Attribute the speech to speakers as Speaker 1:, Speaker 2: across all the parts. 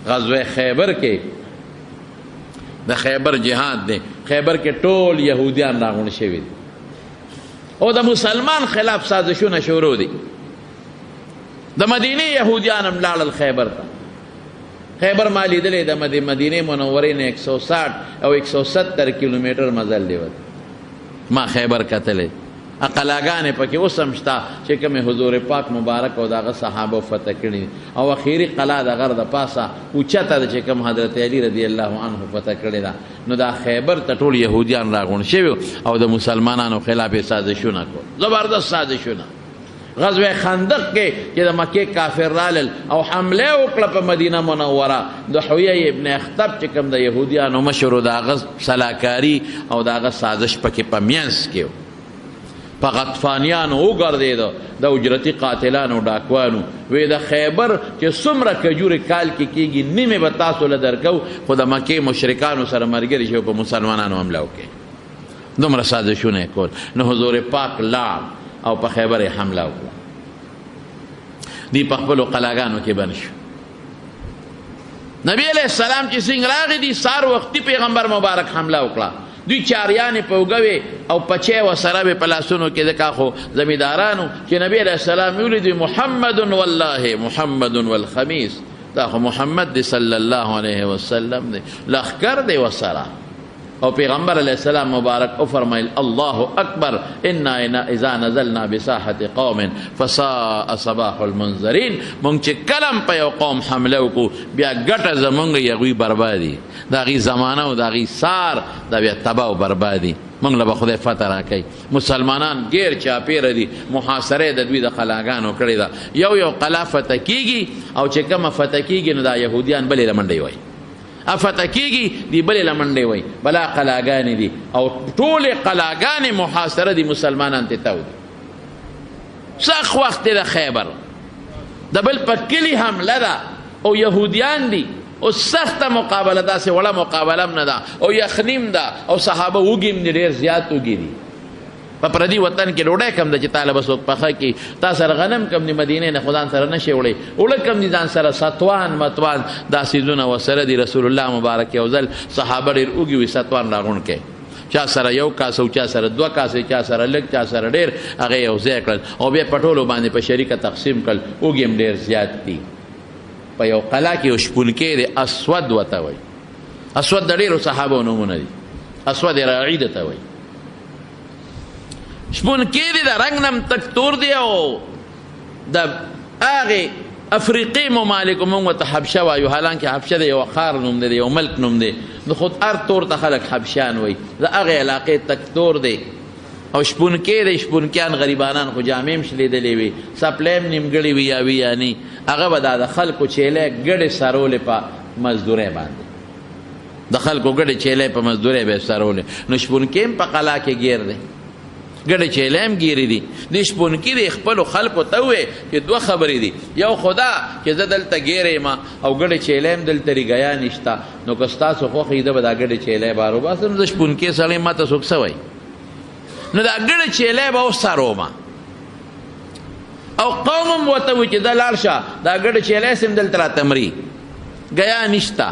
Speaker 1: غزوه خیبر کې د خیبر جهاد دی، خیبر کې ټول یهودیان راغونډ شوي دي او د مسلمان خلاف سازشونه شروع دي. د مدینې یهودیان هم لاړل خیبر ته. خیبر ما لیدلی د مدینې منورې نه 160 او 170 کیلومیټر مزل دی. ما خیبر کتلی، قلاګانې پکې اوس هم شته چې کومې حضور پاک مبارک او د هغه صحابه فتح کړي، او اخري قلا د غر د پاسه اوچته ده چې کوم حضرت علی رضی الله عنه فتح کړې ده. نو دا خیبر ته ټول یهودیان راغونډ شوي او د مسلمانانو خلاف یې سازشونه کول، زبردست سازشونه. غزوه خندق کې چې د مکې کافر رالل او حمله وکړه په مدینه منوره، د حویه ابن اخطب چې کوم د یهودیانو مشر و د هغه سلاکاري او د هغه سازش پکې په منځ کې په غطفانیانو وګرځېده، د اجرتي قاتلانو ډاکوانو. وی د خیبر چې څومره کجورې کال کې کېږي نیمې به تاسو له درکو، خو د مکې مشرکانو سره ملګري شو په مسلمانانو حمله وکړي. دومره سازشونه یې کول. نو حضور پاک لاړ او په خیبر یې حمله وکړه. دی په خپلو قلاګانو کې بند شو. نبی علیہ السلام چې څنګه راغی دي سار وختي پیغمبر مبارک حمله وکړه. دوی چاریانې په اوږه او پچې ورسره وې په لاسونو کې. ځکه خو زمیندارانو چې نبی علیہ السلام ویلي محمد والله محمد والخمیس، دا خو محمد دی صلی الله علیه وسلم دی، لښکر دی ورسره. او پیغمبر علیہ السلام مبارک او فرمایل الله اکبر انا اذا نزلنا بساحه قوم فساء صباح المنذرین. مونږ چې کلم په یو قوم حمله وکړو بیا ګټه زمونږ یغوی بربادي، د هغې زمانه او د هغې سار دا بیا تباه او بربادي. مونږ له به خدای فتح راکوي. مسلمانان ګیر چاپیره دي، محاصره د دوی د قلاګانو کړې ده. یو قلا فتح کېږي او چې کومه فتح کېږي نو دا یهودیان بلې له منډې وایي، فتح کېږي دی بلې له منډې وایي، بلا قلاګانې دي او ټولې قلاګانې محاصره دي، مسلمانان ته تاو دي. سخت وخت دی د خیبر، د بل په کلي حمله ده او یهودیان دي او سخته مقابله، داسې وړه مقابله هم نه ده او یخنیم ده او صحابه وږي هم دي، ډېر زیات وږي دي. په پردي وطن کې ډوډۍ کم ده چې تا له به څوک پخه کړي، تا سره غنم کم دي، مدینې نه خو ځان سره نه شي وړی، اوړه کم دي ځان سره، ستوان متوان دا څیزونه ورسره دي. رسول الله مبارک یو ځل صحابه ډېر اوږي وي، ستوان راغونډ کړي، چا سره یو کاسه او چا سره دوه کاسې، چا سره لږ چا سره ډېر، هغې یو ځای کړل او بیا په ټولو باندې په شریکه تقسیم کړل. اوږي هم ډېر زیات دي. په یو قلا کې یو شپونکی دی، اسود ورته وایي. اسود د ډېرو صحابو نومونه دي، اسود راعي ته وایي. شپونکی دی، د رنګ نم تک تور دی او د هغې افریقي ممالکو موږ ورته حبشه وایو، حالانکې حبشه د یو ښار نوم دی، د یو ملک نوم دی. د خود هر تور ته خلک حبشیان وایي، د هغې علاقې تک تور دی او شپونکی دی. شپونکیان غریبانان خو جامې هم شلیدلې وي، څپلۍ هم نیمګړې وي یا وي یا نی، هغه به دا د خلکو چیلۍ ګډې سرولې په مزدورۍ باندې، د خلکو ګډې چیلۍ په مزدورۍ به یې سرولې. نو شپونکی هم په قلا کې ګیر دی، ګډې چیلۍ هم ګیرې دي. د شپونکي د خپلو خلکو ته ووایي چې دوه خبرې دي، یو خدا چې زه دلته ګیرې یم او ګډې چیلۍ هم دلته ریګیا نشته، نو که ستاسو خوښ وي ده به دا ګډې چیلۍ بار وباسم. زه شپونکی سړی ما ته څوک څه وایي، نو دا ګډې چیلۍ به وسرومه او قوم هم ورته وایي چې دا لاړ شه، دا ګډې چیلۍ سم دلته راته مري، ګیا نشته،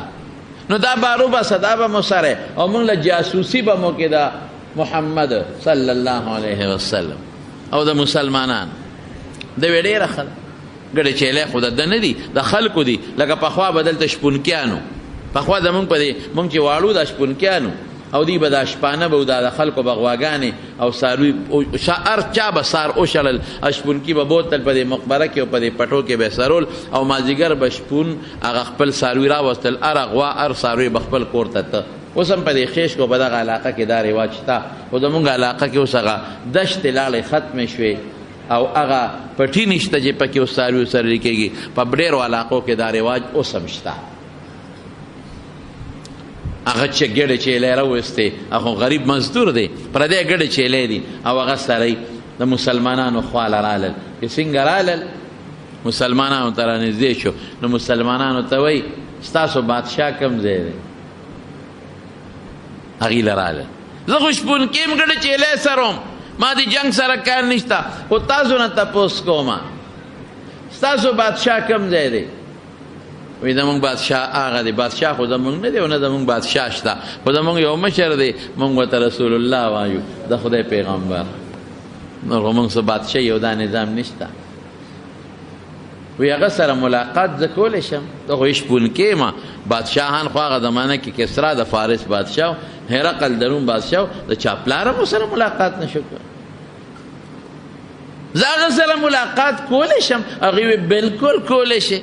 Speaker 1: نو دا بار وباسه، دا به مو سره او موږ له جاسوسي به مو کې دا محمد صلی الله علیه وسلم او د مسلمانان د وی ډېره ښه ده. ګډې چیلۍ خو د ده نه دي، د خلکو دي. لکه پخوا به دلته شپونکیانو، پخوا زمونږ په دې مونږ چې واړو دا شپونکیانو او دوی به دا شپانه به دا د خلکو به غواګانې او څاروي هر چا به سار وشړل، شپونکي به بوتل په دې مقبره کې او په دې پټو کې به یې سرول او مازدیګر به شپون هغه خپل څاروي راوستل، هر غوا هر څاروي به خپل کور ته ته. اوس هم په دې خیش کو په دغه علاقه کې دا رواج شته، خو زمونږ علاقه کې اوس هغه دشتې لاړې ختمې شوې او هغه پټي نشته چې پکې اوس څاروي ورسره کېږي. په ډېرو علاقو کې دا رواج اوس هم شته. هغه چې ګډې چیلۍ راوستې، هغه غریب مزدور دی، پردی ګډې چیلۍ دي او هغه سړی د مسلمانانو خواله رالل. چې څنګه رالل مسلمانانو ته رانږدې شو، نو مسلمانانو ته وایي ستاسو بادشاه کوم ځای دی؟ هغې له رالل. زه خو شپونکي یم، ګډې چیلۍ سروم، ما د جنګ سره کار نشته، خو تاسو نه تپوس کومه ستاسو بادشاه کوم ځای دی؟ وی زمونږ بادشاه هغه دی. بادشاه خو زمونږ نه دی او نه زمونږ بادشاه شته، خو زمونږ یو مشر دی، مونږ ورته رسول الله وایو، د خدای پیغمبر. نور خو مونږ څه بادشاهي او دا نظام نشته. وی هغه سره ملاقات زه کولی شم؟ ته خو شپونکې ما. بادشاهان خو هغه زمانه کې کسرا د فارس بادشاه، هرقل د روم بادشاه، د چا پلار هم سره ملاقات نشو کولی. زه هغه سره ملاقات کولی شم؟ هغې وی بلکل کولی شي،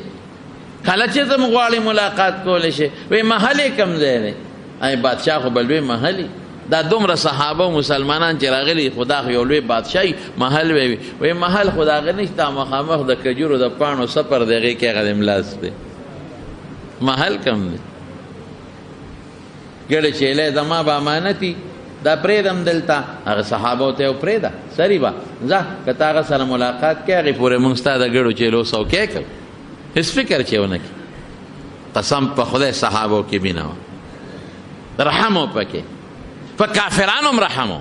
Speaker 1: کله چې ته م غواړې ملاقات کولی شي. وی محل یې کوم ځای دی؟ ای بادشاه خو بل لوی محل دا دومره صحابه و مسلمانان چې راغلي، خدا خو یو لوی بادشاهي محل وی وی محل خو د هغه نشته، مخامخ د کجورو د پاڼو سفر دی، هغې کې هغه د ملاس دی. محل کم دی؟ ګډې چیلی زما به امانتي دا پرېږدم دلته. هغه صحابو ته یې پرېږده سري به ځه، که ته هغه سره ملاقات کوې هغې پورې مونږ ستا د ګډو چیلو سوکی کوو، هېڅ فکر چې ونه کړي. قسم په خدای صحابو کې مینه وه، رحم و پکې، په کافرانو هم رحم و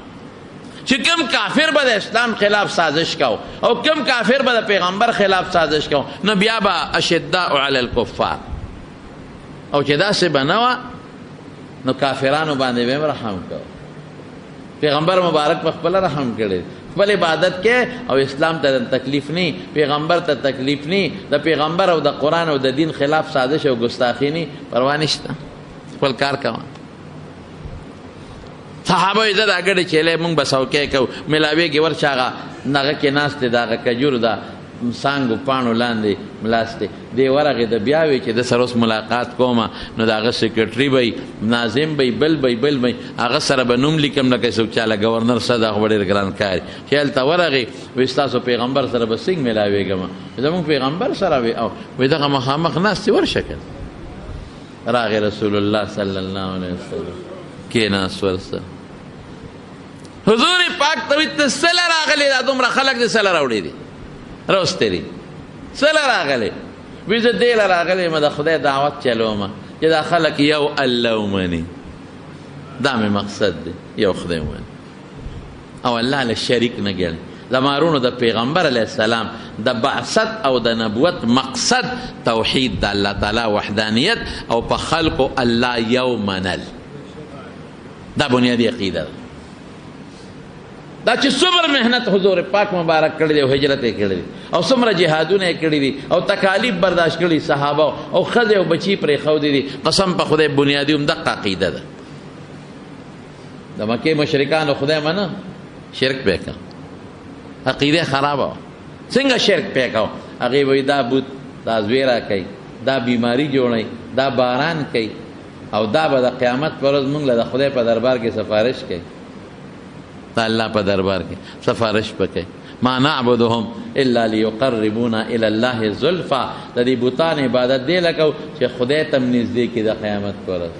Speaker 1: چې کم کافر به د اسلام خلاف سازش کو او کم کافر به د پیغمبر خلاف سازش کو، نو بیا به اشداء علی الکفار. او چې داسې به نه وه نو کافرانو باندې به هم رحم کو. پیغمبر مبارک په خپله رحم کړی، خپل عبادت کې او اسلام ته تکلیف نی، پیغمبر ته تکلیف نی، د پیغمبر او د قرآن او د دین خلاف سازش او ګستاخی نی، پروا نشته، خپل کار کوه. صحابه یې دا ګډې چیلی مونږ به سوکی کوو، ملاویږي ورشه هغه هغه کې ناست دی، د هغه کجورو د څانګو پاڼو لاندې ملاست دی، دی ورغې د بیا وی چې د سره اوس ملاقات کومه، نو د هغه سیکرټري به ناظم به بل به هغه سره به نوم لیکم لکه څوک چاله ګورنر سره دا خو به ډېر ګران کار چې هلته ورغې وایي ستاسو پیغمبر سره به څنګه ملاوېږم؟ زمونږ پیغمبر سره وي او وایي دغه مخامخ ناست دی ورشه که راغی رسول الله صلی الله علیه وسلم کېناست ورسره. حضور پاک ته وایي ته څله راغلې دا دومره خلک دې څله راوړي دي راوستې دي څله راغلې؟ وایي زه دې له راغلی یم د خدای دعوت چلومه چې دا خلک یو الله ومني، دا مې مقصد دی، یو خدای ومني او الله له شریک نه ګڼي. د مارونو د پیغمبر علیه السلام د بعثت او د نبوت مقصد توحید د الله تعالی وحدانیت او په خلقو الله یو منل، دا بنیادی عقیده ده. دا چې څومره محنت حضور پاک مبارک کړی دی او هجرت یې کړی دی او څومره جهادونه یې کړي دي او تکالیف برداشت کړي صحابه او ښځې او بچي پرېښودي دي، قسم په خدای بنیادي همدغه عقیده ده. د مکې مشرکانو خدای منه، شرک پې که عقیده خرابه وه. څنګه شرک پې کوه؟ هغې وایي دا بوت دا زویره کوي، دا بیماري جوړوي، دا باران کوي او دا به د قیامت پر ورځ موږ له د خدای په دربار کې سفارش کوي، د الله په دربار کې سفارش پکې. ما نعبدهم الا لیقربونا الی الله زلفا، د دې بوتان عبادت دی لکه چې خدای ته م نږدې کړي د قیامت په ورځ.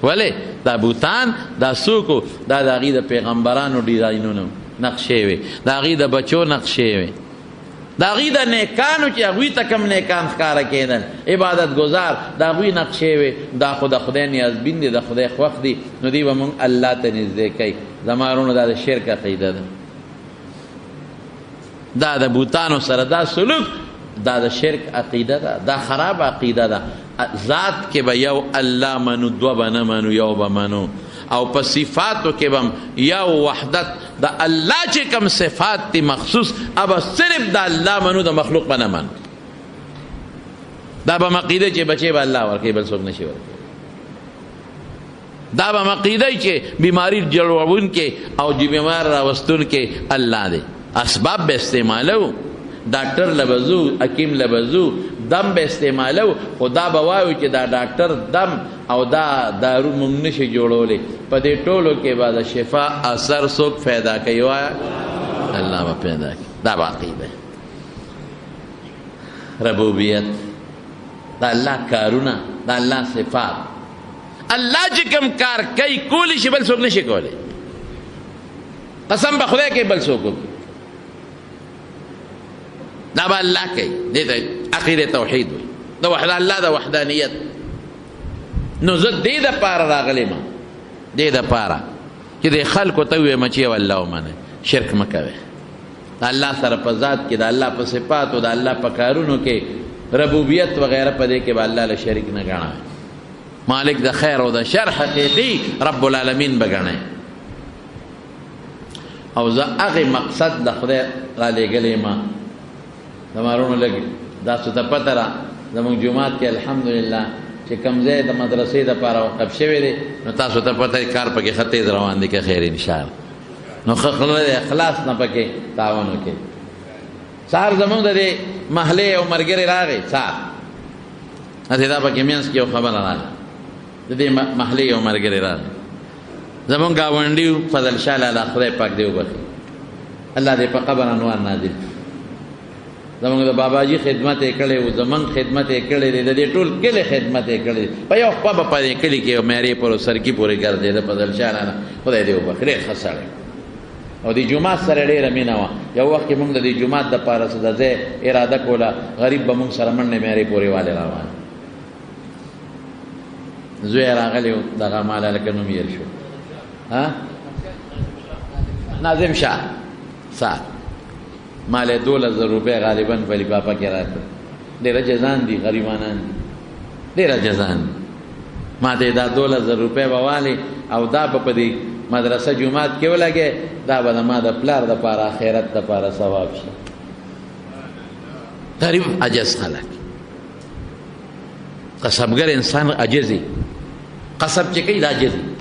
Speaker 1: ولې دا بوتان دا څوک دا د هغې د پیغمبرانو ډیزاینونه نقشې وې، د هغې د بچو نقشې وې، د هغې د نیکانو چې هغوی ته کوم نیکان ښکاره کېدل عبادت ګزار، د هغوی نقشې وې. دا خو د خدای نیازبین دی، د خدای خوښ دی، نو دوی به مونږ الله ته نږدې کوي. زمارونو دا د شرک عقیده ده، دا د بوتانو سره دا سلوک دا د شرک عقیده ده، دا خراب عقیده ده. ذات کې به یو الله منو، دوه به نه منو، یو به منو. او په صفاتو کې به یو وحدت د الله چې کوم صفات دي مخصوص ابا صرف د الله منو، د مخلوق به نه منو. دا به عقیده چې بچې به الله ورکوي بل څوک نشي ورکوي. دا به عقیده چې بیماری جوړوونکې او چې بیمار راوستونکې الله دی. اسباب به استعمالو، ډاکټر لبزو، حکیم لبزو، دم به استعمالو، خو دا به وایو چې دا ډاکټر دم او دا دارو مونږ نشي جوړولی. په دې ټولو کې به د شفا اثر څوک پیدا کوي؟ وایه الله به پیدا کوي. دا به عقیده. ربوبیت دا الله کارونه، دا الله صفات. الله چې کوم کار کوي کولی شي بل څوک نشي کولی. قسم به خدای کوي بل څوک کوي، دا به الله کوي. دې ته عقیده توحید وایي، د وحد الله د وحدانیت. نو زه دې دپاره راغلی ما، دې دپاره چې دې خلکو ته ووایم چې یو الله ومنئ، شرک مه کوئ. د الله سره په ذات کې، د الله په صفاتو، د الله په کارونو کې ربوبیت وغیرہ پدې کې به الله له شریک نه ګڼه مالک د خیر او د شر حقیقي رب العالمین به ګڼه او زه هغې مقصد د خدای را لېږلی ما د مارونو لږ داسو ته پته را زموږ جومات کې الحمدلله چې کوم ځای د مدرسې دپاره وقف شوی دی نو تاسو ته پته کار پکې ښه تیز روان دی که خیر انشاءالله نو ښه اخلاص نه پکې تعاون وکړي سهار زموږ د دې محلې یو ملګری راغی سهار هسې دا پکې منځ کې یو خبره راغله د دې محلې یو ملګری راغی زموږ ګاونډي فضل شاه لالا خدای پاک دې وبخي الله دې په قبر انوار نازل زموږ د باباجي خدمت یې کړی و زموږ خدمت یې کړی دی د دې ټول کلي خدمت یې کړی دی په یو خوا به په دې کلي کې یو معیارې پر سرکي پورې ګرځېده فضل شاه لالا خدای دې وبخي ډېر ښه سړی او د جومات سره ډېره مینه وه یو وخت کې مونږ د دې جومات دپاره څه د ځای اراده کوله غریب به مونږ سره منډې معیارې پورې والې روان زوی یې راغلی و دغه ماله لکه نوم یې شو ناظم شاه صاحب مال یې 12,000 روپۍ غالبا په لفافه کې راکړه ډېره جزان دي غریبانان دي ډېره جزان دي ما ته دا 12,000 روپۍ به والې او دا به په دې مدرسه جومات کې ولګې دا به د ما د پلار دپاره آخرت دپاره ثواب شي غریب عجز خلک قصبګر انسان عجز دی قصب چې کوي دا عجز دی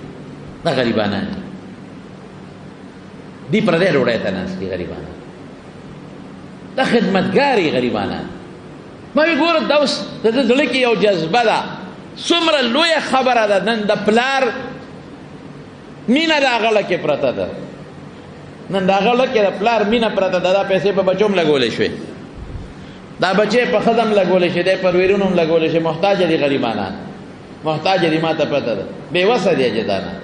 Speaker 1: دا غریبانان دی پردی ډوډۍ ته ناست دي غریبانان دا خدمتګاري غریبانان ما وی ګوره دا اوس د ده زړه کې یو جذبه ده څومره لویه خبره ده نن د پلار مینه د هغه لکې پرته ده نن د هغه لکې د پلار مینه پرته ده دا پیسې په بچو هم لګولی شوې دا بچې په ښځه هم لګولی شي دی پر ویرونو هم لګولی شي محتاجه دي غریبانان محتاجه دي ما ته پته ده بېوسه دي عجزانان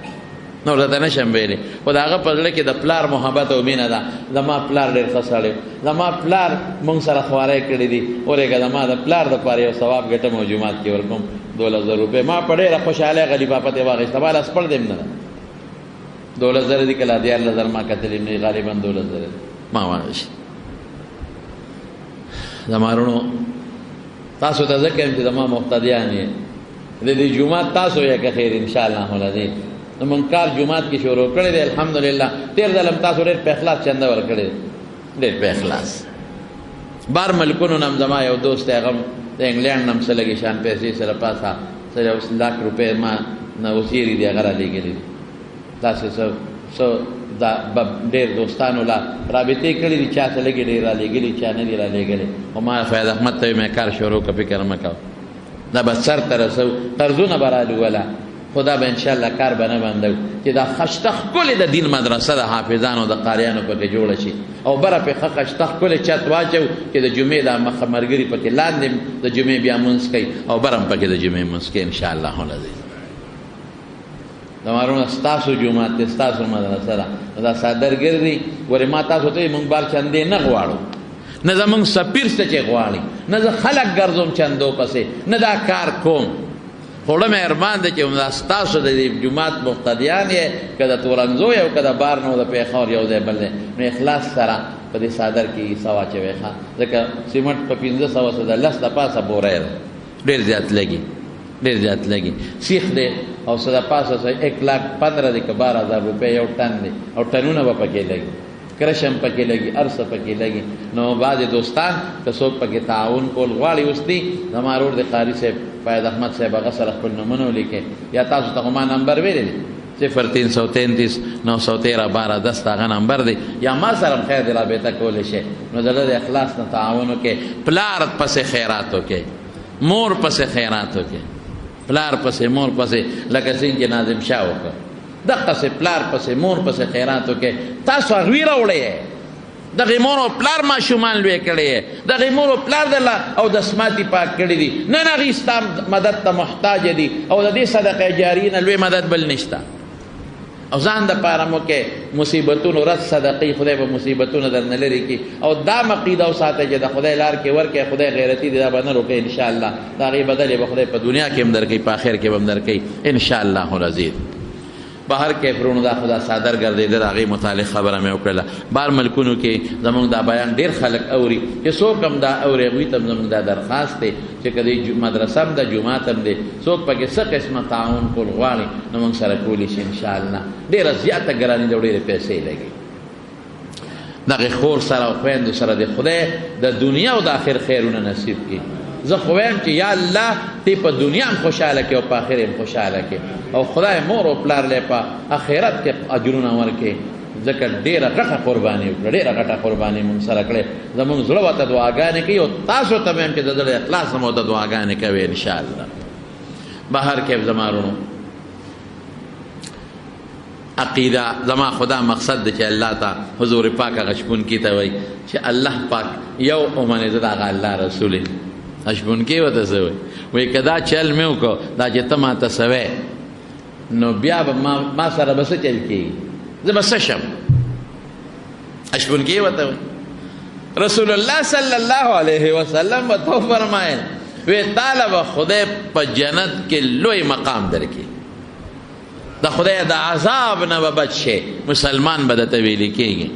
Speaker 1: نو راته نشم ویلی خو د هغه په زړه کې د پلار محبت او مینه ده زما پلار ډېر ښه سړی زما پلار مونږ سره خواری کړي دي ورېږه زما د پلار دپاره یو ثواب ګټم او جومات کې ورکوم 12,000 روپۍ ما په ډېره خوشحالۍ هغه لفافه ترې واخېسته ما لاس پړ دی هم نه ده 12,000 دي که لا 14,000 ما کتلي هم نه غالبا 12,000 ما واخېست زما وروڼو تاسو ته زه کوم چې زما مقتدیان یې د دې جومات تاسو یې که خیر انشاءالله العظیم نو مونږ کار جومات کې شروع کړی دی الحمدلله تېر ځل هم تاسو ډېر په اخلاص چنده ورکړی دی ډېر په اخلاص بار ملکونو نه هم زما یو دوست دی هغه هم د انګلینډ نه هم څه لږې شان پیسې سره پاسه څه یو 1,00,000 روپۍ ما نه اوسېري دي هغه رالېږلي دي داسې څه دا ډېر دوستانو لا رابطې کړي دي چا څه لږې ډېر رالېږلي چا نه دي رالېږلي خو ما فیض احمد ته مې کار شروع کړه فکر مه کوه دا به سر ته رسو قرضونه به رالوله خدا به انشاءالله کار به نه بندو چې دا خشته ښکلې د دین مدرسه د حافظانو د قاریانو پکې جوړه شي او بره پې ښه خشته ښکلې چت واچو چې د جمعې دا مخه ملګري پکې لاندې د جمعې بیا مونځ کوي او بره هم پکې د جمعې مونځ کوي انشاءالله العظیم زما وروڼه ستاسو جومات دی ستاسو مدرسه ده دا صادر ګرځي ورې ما تاسو ته مونږ بار چندې نه غواړو نه زمونږ سفیر څه چې غواړي نه زه خلک ګرځوم چندو پسې نه دا کار کوم خوړه مهربان دی چې دا ستاسو د دې جومات مقتدیان یې که د تورنځو یې او که د بار نه د پېښور یو ځای بل دی نو اخلاص سره په دې صادر کې حصه واچوئ ښه ځکه سیمټ په 1500 د 10 د پاسه بوری ده ډېر زیات لګي ډېر زیات لګي سیخ دی او څه د پاسه 1,15,000 دی که 12,000 روپۍ یو ټن دی او ټنونه به پکې لګي کرشم پکې لګي ارسه پکې لګي نو بعضې دوستان که څوک پکې تعاون کول غواړي اوس دي زما ورور د قاري صاحب فیض احمد صاحب هغه سره خپل نومونه ولیکئ یا تاسو ته خو ما نمبر ویلی دی 0333 913 1210 هغه نمبر دی یا ما سره هم خیر د رابطه کولی شئ نو زړه د اخلاص نه تعاون وکړئ پلار پسې خیرات وکړئ مور پسې خیرات وکړئ پلار پسې مور پسې لکه څنګه ناظم شاه وکړ دقسې پلار پسې مور پسې خیرات وکړئ تاسو هغوی راوړئ دغې مور او پلار ماشومان لوی کړی یې دغې مور او پلار د او د سماتي پاک کړي دي نن هغوی ستا مدد ته محتاجه دي او د دې صدقې جاري نه لوی مدد بل نشته او ځان دپاره مو کې مصیبتونو رد صدقې خدای به مصیبتونه درنه لرې کړي او دا عقیده وساتئ چې د خدای لار کې ورکړئ خدای غیرتي دی دا به نه روکئ انشاءالله د هغې بدل یې به خدای په دنیا کې هم درکوي په آخر کې به هم درکوي انشاءالله العزیز بهر کې پرونو دا خدا صادر ګرځېده د هغې متعلق خبره مې وکړله بهر ملکونو کې زمونږ دا بیان ډېر خلک اوري چې څوک هم دا اوري هغوی ته هم زمونږ دا درخواست دی چې که د مدرسه هم ده جومات هم دی څوک پکې څه قسمه تعاون کول غواړي نو موږ سره کولی شي انشاءالله ډېره زیاته ګراني ده او ډېرې پیسې لګي دغې خور سره او خویندو سره د خدای د دنیا او د آخر خیرونه نصیب کړي زه خو وایم چې یا الله تی په دنیا هم خوشحاله کړي او په آخر هم خوشحاله کړي او خدای مور او پلار لی په آخرت کې اجرونه ورکړي ځکه ډېره غټه قرباني وکړه ډېره غټه قرباني مونږ سره کړې زمونږ زړه ورته دعاګانې کوي او تاسو ته به هم چې د زړه اخلاص هم ورته دعاګانې کوئ انشاءالله بهر کې زما وروڼو عقیده زما خدا مقصد دی چې الله ته حضور پاک هغه شپونکي ته وایي چې الله پاک یو ومنې زه د هغه الله رسول یم شپونکي ورته څه وایي وایي که دا چل مې وکړو دا چې ته ماته څه وایې نو بیا به ما سره به څه چل کېږي زه به څه شم شپونکي ورته وایي رسول الله صلی الله علیه وسلم به تو فرمایل وی تعالی به خدای په جنت کې لوی مقام درکړي د خدای د عذاب نه به بچ شي مسلمان به درته ویلې کېږي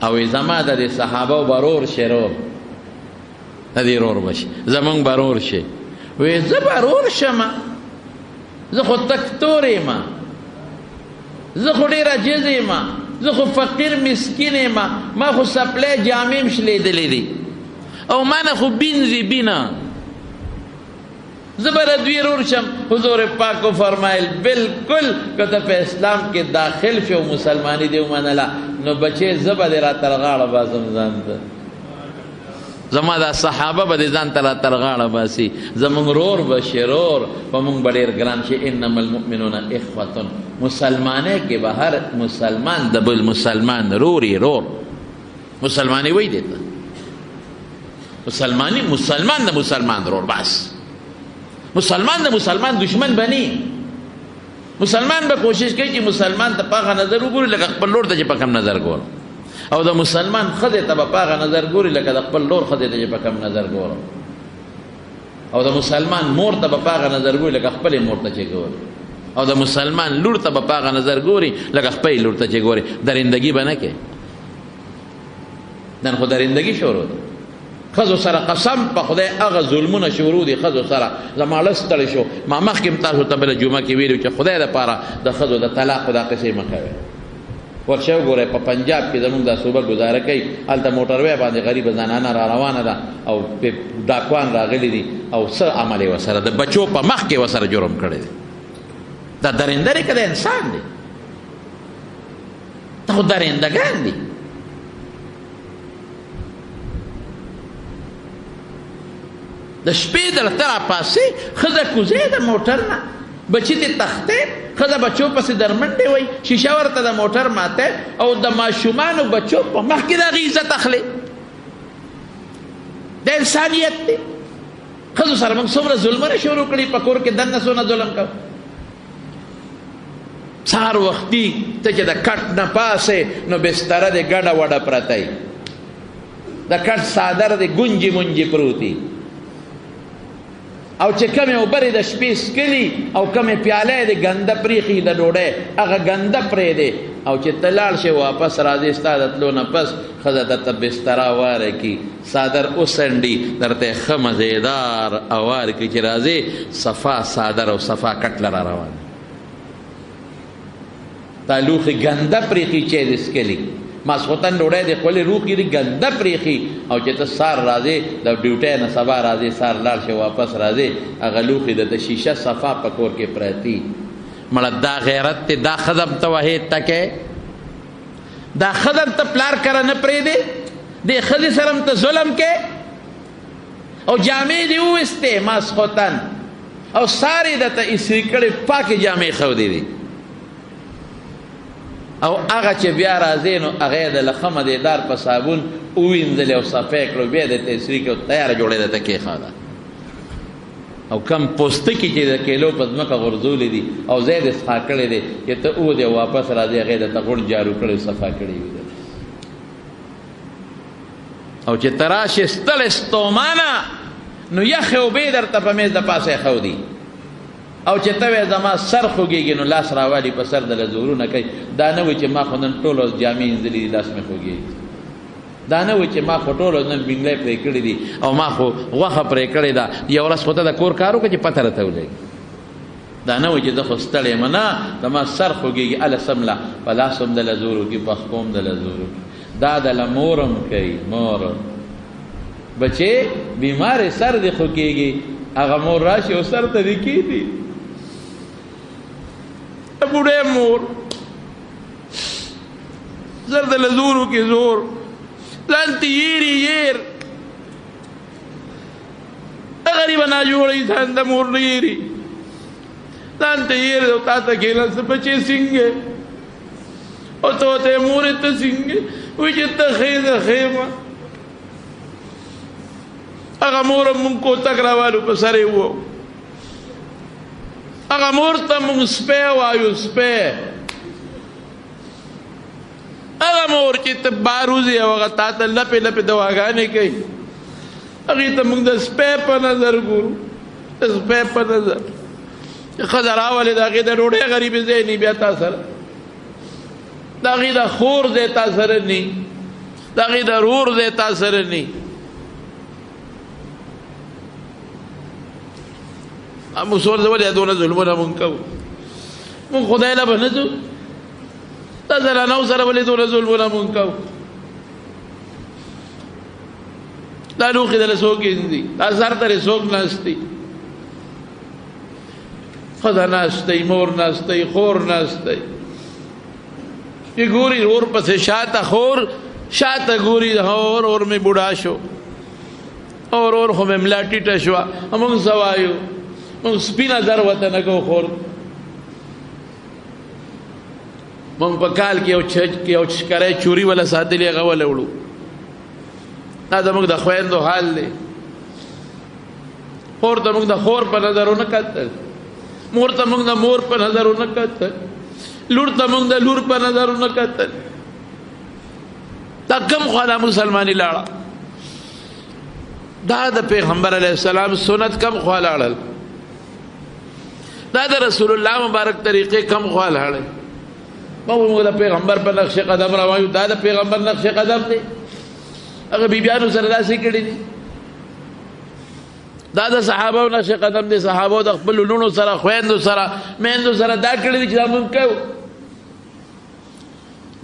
Speaker 1: او زما د دې صحابو به رور شي رور د دې رور به شي زمونږ به رور شي وی زه به رور شم زه خو تک تور یم زه خو ډېر عاجز یم زه خو فقیر مسکین یم ما خو سپلی جامې م شلېدلې دي او ما نه خو بینځي بینه زه به دوی رور شم حضور پاکو فرمایل بالکل که ته په اسلام کې داخل شو مسلمانی دې ومنله نو بچې زه به دې را تر غاړه باسم ځان ته زما دا صحابه به دې ځان ته را تر غاړه باسي زمونږ رور به شي رور په مونږ به ډېر ګران شي انما المؤمنون اخوة مسلمانۍ کې به هر مسلمان د بل مسلمان روري رور مسلمانۍ وایي دې ته مسلمانی مسلمان د مسلمان رور بس مسلمان د مسلمان دشمن بنی مسلمان به کوشش کوي چې مسلمان ته پاغه نظر وګوري لکه خپل لور ته چې په کم نظر ګورو او د مسلمان ښځې ته به پاغه نظر ګوري لکه د خپل لور ښځې ته چې په کم نظر ګورو او د مسلمان مور ته به پاغه نظر ګوري لکه خپلې مور ته چې ګوري او د مسلمان لور ته به پاغه نظر ګوري لکه خپلې لور ته چې ګوري درندګي به نه کوي نن خو درندګي شروع ده ښځو سره قسم په خدای هغه ظلمونه شروع دي ښځو سره زما لس ستړی شو ما مخکې هم تاسو ته بله جمعه کې ویلي چې خدای دپاره د ښځو د طلاقو دا قصې مه کوئ ورشه وګورئ په پنجاب کې زمونږ دا صوبه ګزاره کوي هلته موټروی باندې غریبه زنانه را روانه ده او ډاکوان راغلي دي او څه عمل یې ورسره د بچو په مخ کې ورسره جرم کړی دی دا درنده دی که د انسان دی دا خو درندګان دي د شپې دلته راپاسې ښځه کوزې د موټر نه بچي دې تختې ښځه بچو پسې درمنډې وایي شیشه ورته د موټر ماته او د ماشومانو بچو په مخ کې د هغې عزت اخلي د انسانیت دی ښځو سره موږ څومره ظلمونه شروع کړي په کور کې دننه څونه ظلم کوو سهار وختي ته چې د کټ نه پاسې نو بستره د ګډه وډه پرته د کټ څادر د ګونجې مونجې پروتي او چې کمې اوبرې د شپې څکلي او کمې پیاله د ګنده پریښي د ډوډۍ هغه ګنده پرېږدې او چې ته لاړ شې واپس راځې ستا د تلو نه پس ښځه درته بستره واره کړي څادر وڅنډي درته ښه مزېدار اوار کړي چې راځې صفا څادر او صفا کټ لره روان تا لوښي ګنده پریښي چې د څکلي ماسخوتن ډوډۍ د خپلې روخي د ګنده پریښي او چې ته سار راځې د ډیوټۍ نه سبا راځې سار لاړ شې واپس راځې هغه لوښي د شیشه صفا په کور کې پرتي مړه دا غیرت دی دا ښځه ته وحید ټکی دا ښځه ته پلار کره نه پرېږدې دې ښځې سره هم ته ظلم کې او جامې دې وویستې ماسخوتن او سارې درته ایسري کړې پاکې جامې ښودې دي او هغه چې بیا راځې نو هغه یې د لخه مدېدار په صابون ووینځلې او صفی کړو بیا یې درته ایسري کړو تیاره جوړې درته کېښوده او کم پوستکي چې د کیلو په ځمکه غورځولې دي او ځای دې څښا کړی دی چې ته اودې او واپس راځې هغې درته غوړ جارو کړی صفا کړی وي او چې ته راشې ستړې ستومانه نو یخې اوبې درته په میز د پاسه ایښودي او چې ته وې زما سر خوږېږي نو لاس راوالي په سر دله زورونه کوي دا نه وایي چې ما خو نن ټول ورځ جامې ایندلې دي لاس مې خوږېږي دا نه وایي چې ما خو ټول ورځ نن بینګلی پرې کړې دي او ما خو غوښه پرې کړې ده یو ورځ خو ته د کور کار وکړه چې پته راته ولګي دا نه وایي چې زه خو ستړی یم نه زما سر خوږېږي هله سمله په لاس هم دله زور وکړي په خپو هم دله زور وکړي دا دله مور هم کوي مور بچې بیمارې سر دې خوږېږي هغه مور راشي او سر ته دې کېږدي بوډۍ مور سر دله زور وکړي زور ځان ته یېري یېر غریبه ناجوړه انسان د مور نه یېري ځان ته یېر او تا ته کېناسته بچې څنګه او ته ورته مورې ته څنګه وایي چې ته ښې ده ښې ما هغه مور هم مونږ کوتک راوالو په سر یې وو هغه مور ته مونږ سپی وایو سپی هغه مور چې ته بار وځې او هغه تا ته لپې لپې دواګانې کوي هغې ته مونږ د سپی په نظر ګورو د سپی په نظر چې ښځه راولې د هغې د ډوډۍ غریبې ځای نی بیا تا سره د هغې د خور ځای تا سره نی د هغې د رور ځای تا سره نی موږ سور ته ولې دونه ظلمونه مونږ کوو مونږ خدای له به نه ځو دا زنانو سره ولې دونه ظلمونه مونږ کوو دا لوښي دله څوک ایندي دا سر ته څوک ناستي ښځه ناستی مور ناستی خور ناستی چې ګوري اور پسې شاته خور شاته ګوري اور مې بوډا شو اور خو مې ملا ټیټه شوه موږ څه وایو مونږ سپینه زر ورته نه کوو خور مونږ په کال کې یو شکری چوري وله ساتلې هغه وله وړو دا زموږ د خویندو حال دی خور ته مونږ د خور په نظر ونه کتل مور ته مونږ د مور په نظر ونه کتل لور ته مونږ د لور په نظر ونه کتل دا کم خوا دا مسلماني لاړه دا د پیغمبر علیه السلام سنت کم خوا لاړل دا د رسول الله مبارک طریقې کم خوا لاړل موږ د پیغمبر په نقش قدم روایو دا د پیغمبر نقش قدم دی هغه بیبیانو سره داسې کړي دي دا د صحابو نقش قدم دی صحابو د خپل لونو سره خویندو سره میندو سره دا کړي دي چې دا موږ کوو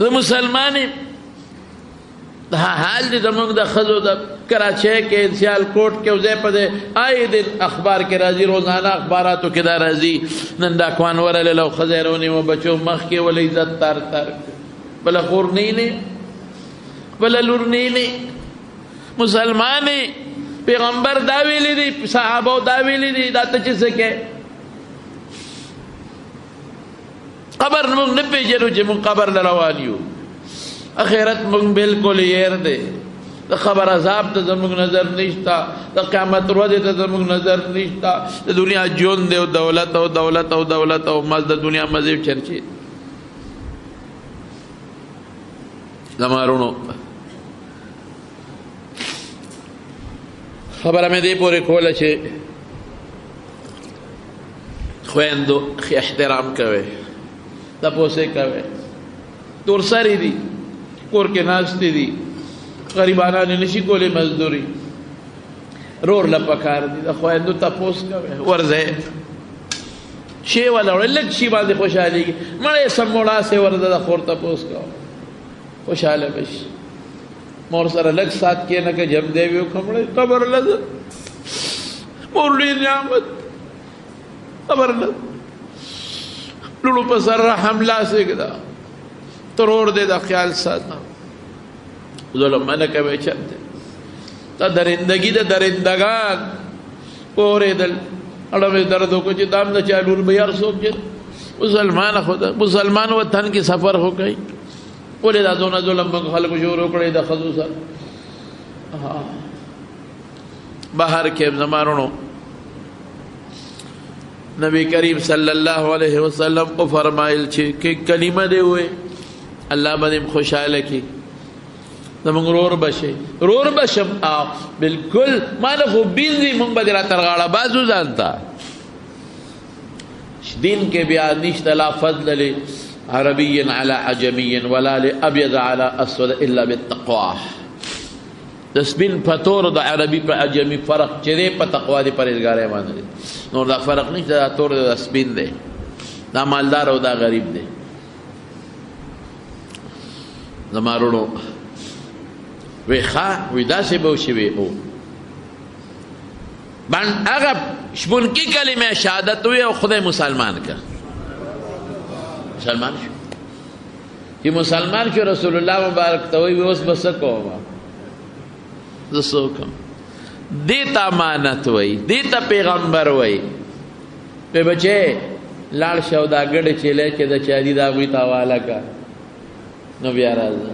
Speaker 1: د مسلمانې دا حال دی زموږ د ښځو د کراچۍ کې سیالکوټ کې او ځای په ځای آئے دن اخبار کې راځي روزانه اخباراتو کې دا راځي نن دا کوان ورلې لو ښځی رونیوه بچو مخ کې ولې عزت تار تار بله خور نه بله لور نه مسلمانې پیغمبر دا ویلی دی صحابو دا ویلی دی دا ته چې څه کې قبر موږ نه پېژنو چې موږ قبر له روان یو اخرت مونږ بالکل یېر دی د خبر عذاب ته زموږ نظر نشته د قیامت ورځې ته زموږ نظر نشته د دنیا ژوند دی او دولت او دولت او دولت او د دنیا مزې چرچې زما وروڼو خبره مې دې پورې کوله چې خویندو احترام کوئ تپوسې کوئ تورسرې دي کور کې ناستې دي غریبانان نشي کولی مزدوري رور له پکار دي د خویندو تپوس کوئ ورځئ شی وله وړئ لږ شي باندې خوشحالېږي مړی سموړاسې ورځه د خور تپوس کوه خوشحاله به شي مور سره لږ سات کښېنه که جم دی وي وکړه مړی قبر له ځه مور لوی نعمت قبر له لوڼو په سر رحم لاس ایږده ترور دی دا خیال ساته ظلم منه کوئ چلته دا درندگی د درندگان پورېدل اړه مې درد وکړو چې دام د چا لور به هر څوک چې مسلمان وطن کې سفر وکړئ ولې دا دونه ظلم موږ خلکو شروع کړی د ښځو سره بهر کې زما وروڼو نبی کریم صلی الله علیه وسلم کو فرمایل چې کلمه دی وې الله باندې خوشاله کی زمونږ رور بشي رور بشم بالکل ما نه خو بینځي مونږ به را تر غاړه بازو ځانته دین کې بیا نشته لا فضل لعربی علی عجمی ولا لابیض علی اسود الا بالتقوا. د سپین په تور د عربي په عجمي فرق چې دی په تقوا دی پرهیزګارۍ باندې دی. نور دا فرق نشته، دا تور دی دا سپین دی، دا مالدار او دا غریب دی. زما وروڼو وی ښه وی داسې به وشوي او هغه شپونکي کلمه شهادت وی او خدای مسلمان که مسلمان شو. چې مسلمان شو رسول الله مبارک ته وی اوس به څه کوم؟ زه څه وکړم؟ دې ته امانت وی، دې ته پیغمبر وی. پې بچې لاړ شه او دا ګډې چیلې چې د چا دي د هغوی ته حواله کړه. نو بیا راځه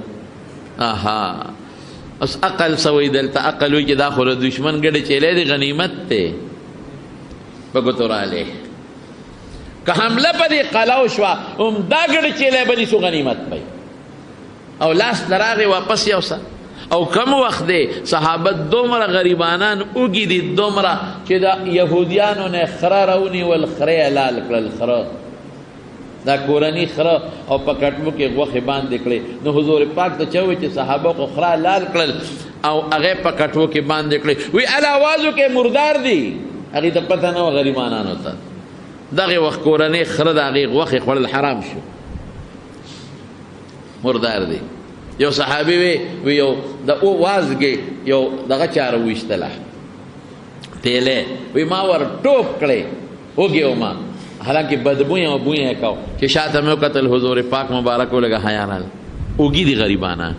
Speaker 1: اها اوس عقل څه وایي دلته؟ عقل وایي چې دا خو د دشمن ګډې چیلې دی، غنیمت دی په ګوتو رالی. که حمله په دې قلعو شوه همدا ګډې چیلې به نیسو غنیمت به او لاس ته راغې واپس یوسه. او کم وخت دی صحابه دومره غریبانان اوږي دي دومره چې د یهودیانو نه خره راونیول، خره یې لال کړل، خره دا کورني خره او په کټمو کې غوښې باندې کړې. نو حضور پاک ته چا وویل چې صحابه خو خره لال کړل او هغې په کټو کې باندې کړې. وی الوازو کې مردار دي، هغې ته پته نه وه غریبانانو ته. دغې وخت کورنۍ خره د هغې غوښې خوړل حرام شو، مردار دي. یو صحابي وی یو د وازګې یو دغه چا راویستله تیلې، وی ما ور ټوپ کړې وږې وما، حالانکه بدبوی او بوی یې کو چې شاته مې وکتل حضور پاک مبارک ولګه حیا راغله. اوږي دي غریبانه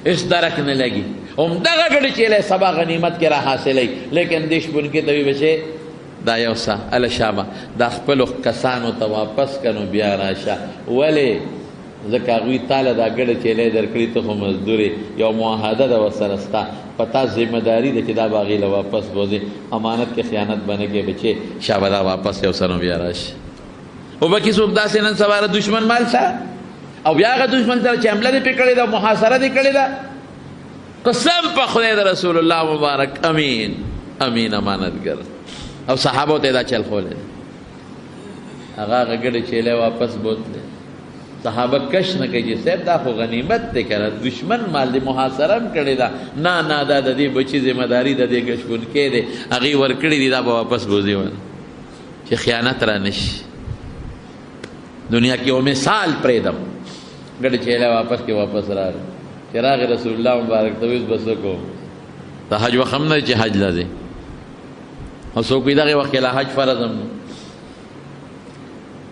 Speaker 1: هېڅ درک نه لګي. همدغه ګډې چیلې سبا غنیمت کې را حاصلوي. لیکن دې شپونکي ته وي بچې دا یو څه هله شابه دا خپلو کسانو ته واپس که نو بیا راشه. ولې؟ ځکه هغوی تاله دا ګډه چیلې درکړي، ته خو مزدورې، یو معاهده ده ورسره ستا، په تا ذمه داري ده چې دا به هغې له واپس بوځې. امانت کې خیانت به نه کوې بچې، شابه دا واپس یو څه نو بیا راشي. او بکې څوک داسې نن سبا د دشمن مال سره او بیا هغه دشمن سره چې حمله دې پرې کړې ده، محاصره دې کړې ده، قسم په خدای د رسول الله مبارک امین امین امانتګر. او صحابو ته دا چل خولی هغه ګډې چیلې واپس بوتلې. صحابه کش نه کوي چې صاحب دا خو غنیمت دی که نه، دشمن مال دی، محاصره هم کړې ده. نه نه دا د دې بچي ذمهداري د دې ګشپونکی دی، هغې ورکړي دي، دا به واپس بوځي ونه چې خیانت را نه شي. دنیا کې یو مثال پرېږدم، ګډې چیلې واپس کې واپس راغی. چې راغی رسول الله مبارک ته اوس به څه کوم؟ د حج وخت هم نه چې حج له ځې، او څوک وایي دغې وخت کې لا حج فرض هم نه،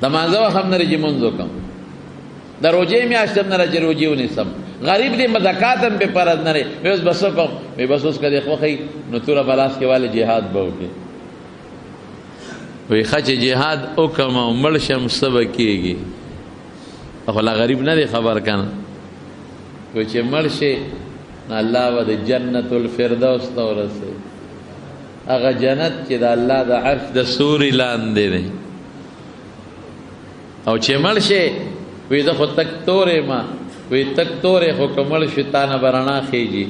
Speaker 1: د مانځه وخت هم نه چې مونځ وکړم، د روجې میاشت هم نه را چې روجې ونیسم، غریب دی زکات هم پې فرض نه دی. وی اوس به څه کوم؟ وی بس اوس که دې خوښوي نو توره به لاس کې والې جهاد به وکړې. وی ښه چې جهاد وکړم او مړ شم څه به کېږي؟ خو لا غریب نه دی خبر که نه. وی چې مړ شي نو الله به د جنت الفردوس ته ورسوي، هغه جنت چې د الله د عرش د سوري لاندې دی. او چې مړ شي وی زه خو تک تورې ما، وی تک تورې خو که مړ شي تا نه به رڼا خیږي،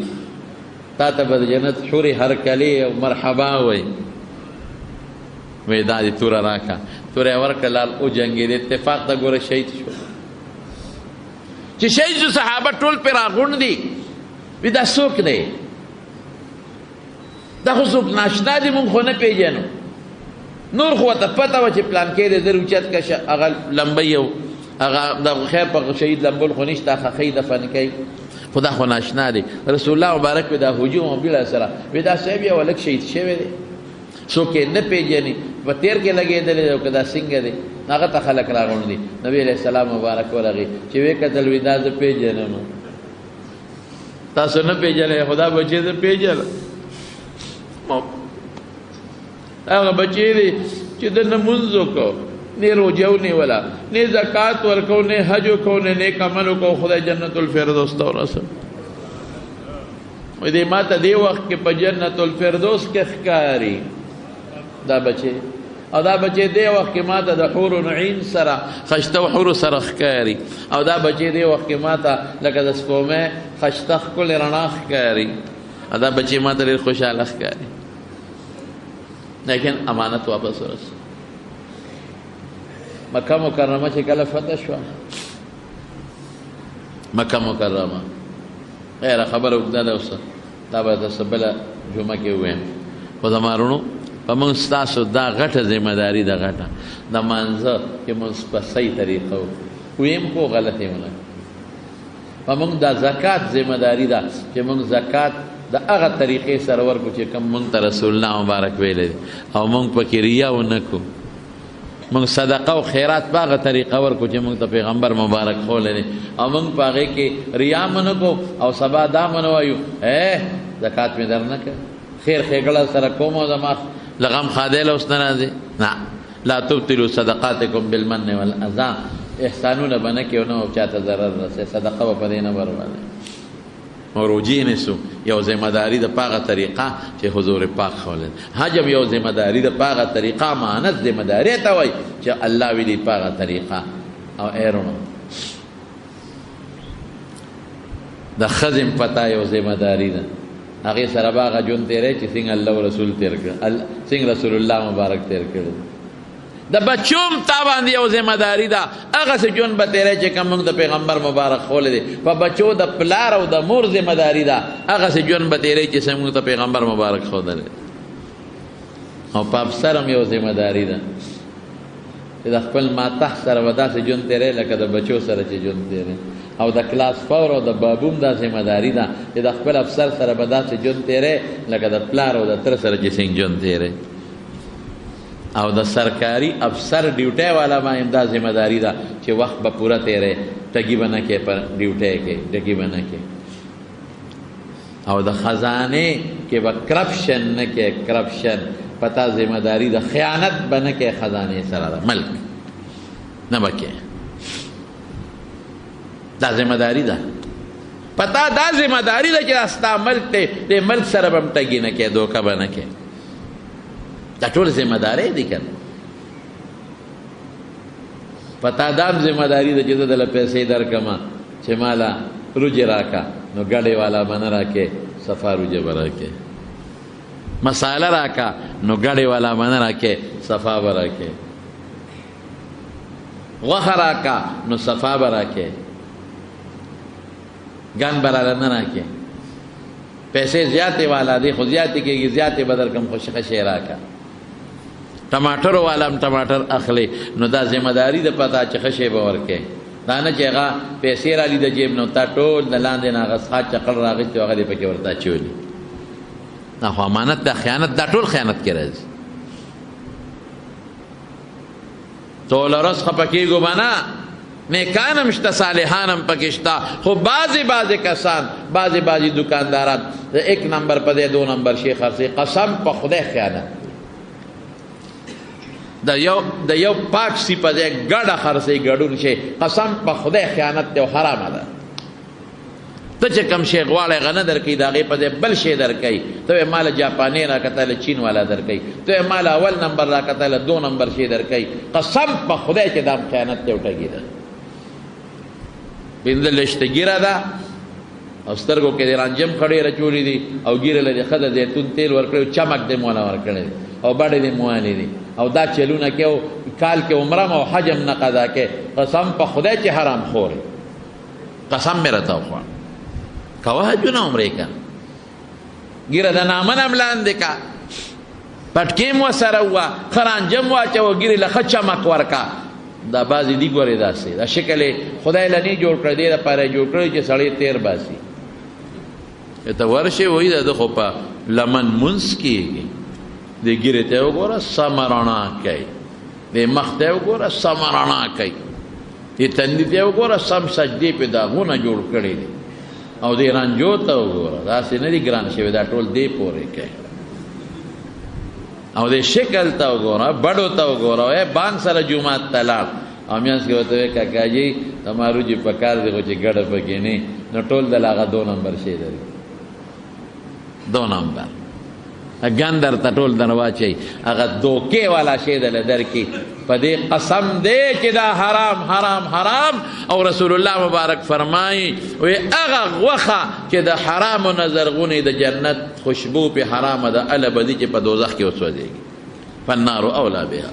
Speaker 1: تا ته به د جنت حورې هرکلې او مرحبا وی. وی دا دې توره راکړه، توره یې ورکړه، لال وجنګېد. اتفاق ته ګوره شهید شو. چې شهید شو صحابه ټول پرې راغونډ دي. وی دا څوک دی؟ دا خو څوک ناشنا دي، مونږ خو نه پېژنو. نور خو ورته پته وه چې پلانکی دی، زر اوچت کشه هغه لمبۍ او هغه د خیر په شهید لمبول خو نشته، خخۍ دفن کوي، خو دا خو ناشنا دی. رسول الله مبارک وی دا هجوم او بیړه سره وی دا صاحب یو هلک شهید شوی دی، څوک یې نه پېژني، په تیر کې لګېدلی دی او که دا څنګه دی؟ هغه ته خلک راغونډ دي. نبي علیه السلام مبارک ورغی چې ویې کتل، وی دا زه پېژنم. تاسو نه پېژنئ، خو دا بچې زه پېژنم. هغه بچې دی چې د نه مونځ وکړو، نه روجه ونیوله، نه زکات ورکو، نه حج وکړو، نه نیک عمل وکړو، خدای جنت الفردوس ته ورسوي. وایي دی ما ته دې وخت کې په جنت الفردوس کې ښکاري دا بچې، او دا بچې دې وخت کې ما ته د حور عین سره خشته حور سره ښکاري، او دا بچې دې وخت کې ما ته لکه د سپومې خشته ښکلې رڼا ښکاري، او دا بچې ما ته ډېر خوشحاله ښکاري. لیکن امانت واپس ورسوي. مکه مکرمه چې کله فتح شوه، مکه مکرمه غیره خبره اوږده ده اوس دا به درته بله جمعه کې ووایم. خو زما وروڼو په موږ ستاسو دا غټه ذمهداري ده، غټه د مانځه چې موږ په صحیح طریقه ویم خو غلطې ونه. په موږ دا زکات ذمهداري ده چې موږ زکات د هغه طریقې سره ورکړو چې کوم موږ ته رسول الله مبارک ویلی دی، او موږ پکې ریا ونه کړو. موږ صدقه او خیرات په هغه طریقه ورکړو چې موږ ته پیغمبر مبارک ښولی دی، او موږ په هغې کې ریا ونه کړو او سبا دا ونه وایو زکات مې در نه کړ، خیر ښېګړه سره کوم او زما لغم خادیله اوس نه راځي. نه، لا تبطلوا صدقاتکم بالمن والاذی، احسانونه به نه کوي او نه به چاته ضرر رسوي، صدقه به په دې نه بربادوي. او روجې نیسو یو ذمهداري ده په هغه طریقه چې حضور پاک ښولی. حجم یو ذمهداري ده په هغه طریقه، امانت ذمهداري ته وایي چې الله ویلي په هغه طریقه. او ایرونو د ښځې پته یو ذمهداري ده، هغې سره به هغه ژوند تېری چې څنګه الله او رسول تېر کړ، څنګه رسول الله مبارک تېر کړی. د بچو هم تا باندې یو ذمهداري ده، هغسې ژوند به تېری چې کوم موږ د پیغمبر مبارک ښولی دی. په بچو د پلار او د مور ذمهداري ده، هغسې ژوند به تېری چې موږ ته پیغمبر مبارک ښودلی. او په افسر هم یو ذمهداري ده چې د خپل ماتح سره به داسې ژوند تېری لکه د بچو سره چې ژوند تېری. او د کلاس فور او د بابو هم دا ذمهداري ده چې د خپل افسر سره به داسې ژوند تېری لکه د پلار او د تره سره چې څنګه ژوند تېری. او د سرکاري افسر ډیوټۍ والا باندې دا ذمهداري ده چې وخت به پوره تېری، ټګي به نه کوې په ډیوټۍ کې، ټګي به نه کوې. او د خزانې کې به کرپشن نه کوې، کرپشن پتا ذمهداري ده، خیانت به نه کوې خزانې سره، د ملک نه به کوې، دا ذمهداري ده. پتا دا ذمهداري ده چې دا ستا ملک دی، دې ملک سره به هم ټګي نه کوې، دوکه به نه کوې. دا ټول ذمهدارۍ دي که نه؟ پتا دا هم ذمهداري ده چې زه دله پیسې درکړمه چې ماله روجې راکړه، نو ګډې والا به نه راکې، صفا روجه به راکې. مساله راکړه، نو ګډې والا به نه راکې، صفا به راکې. غوښه راکړه، نو صفا به راکې، ګن به راله نه راکې. پیسې زیاتې والا دی، خو زیاتې کېږي، زیاتې به درکړم، خو ښه شی راکړه. ټماټرو والا هم ټماټر اخلي، نو دا ذمهداري ده پتا چې ښه شی به ورکې. دا نه چې هغه پیسې رالي د جیب نه، تا ټول د لاندې نه هغه څښاک چقل راغېستې هغه دې پکې ورته اچولي. دا خو امانت ده، خیانت، دا ټول خیانت کې راځي. ټوله ورځ خفه کېږو به نه، نیکان هم شته، صالحان هم پکې شته، خو بعضې کسان، بعضې دکانداران د 1 نمبر په دی 2 نمبر شی خرڅوي. قسم په خدای خیانت، د یو پاک سی په ځای ګډه خرڅوي، ګډون شی، قسم په خدای خیانت دی او حرامه ده. ته چې کوم شی غواړې هغه نه درکوي، د هغې په ځای بل شی درکوي. ته یې ماله جاپاني راکتله، چین والا درکوي. ته یې ماله اول نمبر راکتله، 2 نمبر شی درکوي. قسم په خدای چې دا خیانت دی او ټګي ده. 15 ګیره ده او سترګو کې د رانجم خړې راچولې دي، او ګیره لري ښه د زیتون تیل ورکړی، چمک دې موله ورکړی دی، او بډې دې موالې دي، او دا چلونه کې او کال کې عمره او حج هم نه قضا کې. قسم په خدای چې حرام خور، قسم مې راته وخوړ. کوه حجونه عمرې کا، ګیره د نامن هم لاندې کا، پټکې م ورسره ووه، ښه رانجم واچوه، ګیرې له ښه چمک ورکه. دا بعضې دي ګورې داسې دا شکل یې خدای له نه جوړ کړی، دې دپاره یې جوړ کړی چې سړی تیر باسي. ته ورشې وایي د ده خو په لمن منځ کېږي، دې ګیرې ته وګوره سمه رڼا کوي، دې مخ ته وګوره سمه رڼا کوي، دې تندي ته وګوره سم سجدې پې داغونه جوړ کړي دي، او دې رنجو ته وګوره داسې نه دي ګران شوي، دا ټول دې پورې کوي. او دې شکل ته وګوره، بډو ته وګوره، بانګ سره جومات ته لاړ، او میانځ کې ورته وایي کاکا جي تمارو جي پکار دی خو چې ګډه پکې نه، نو ټول دل هغه 2 نمبر شی لري، 2 نمبر ګن درته ټول در واچوي، هغه دوکې والا شی دله درکړي. په دې قسم دی چې دا حرام حرام حرام. او رسول الله مبارک فرمایي وی هغه غوښه چې د حرامو نه زرغونې د جنت خوشبو پې حرامه ده، اله به دي چې په دوزخ کې وسوځېږي. فالنار اولا بها،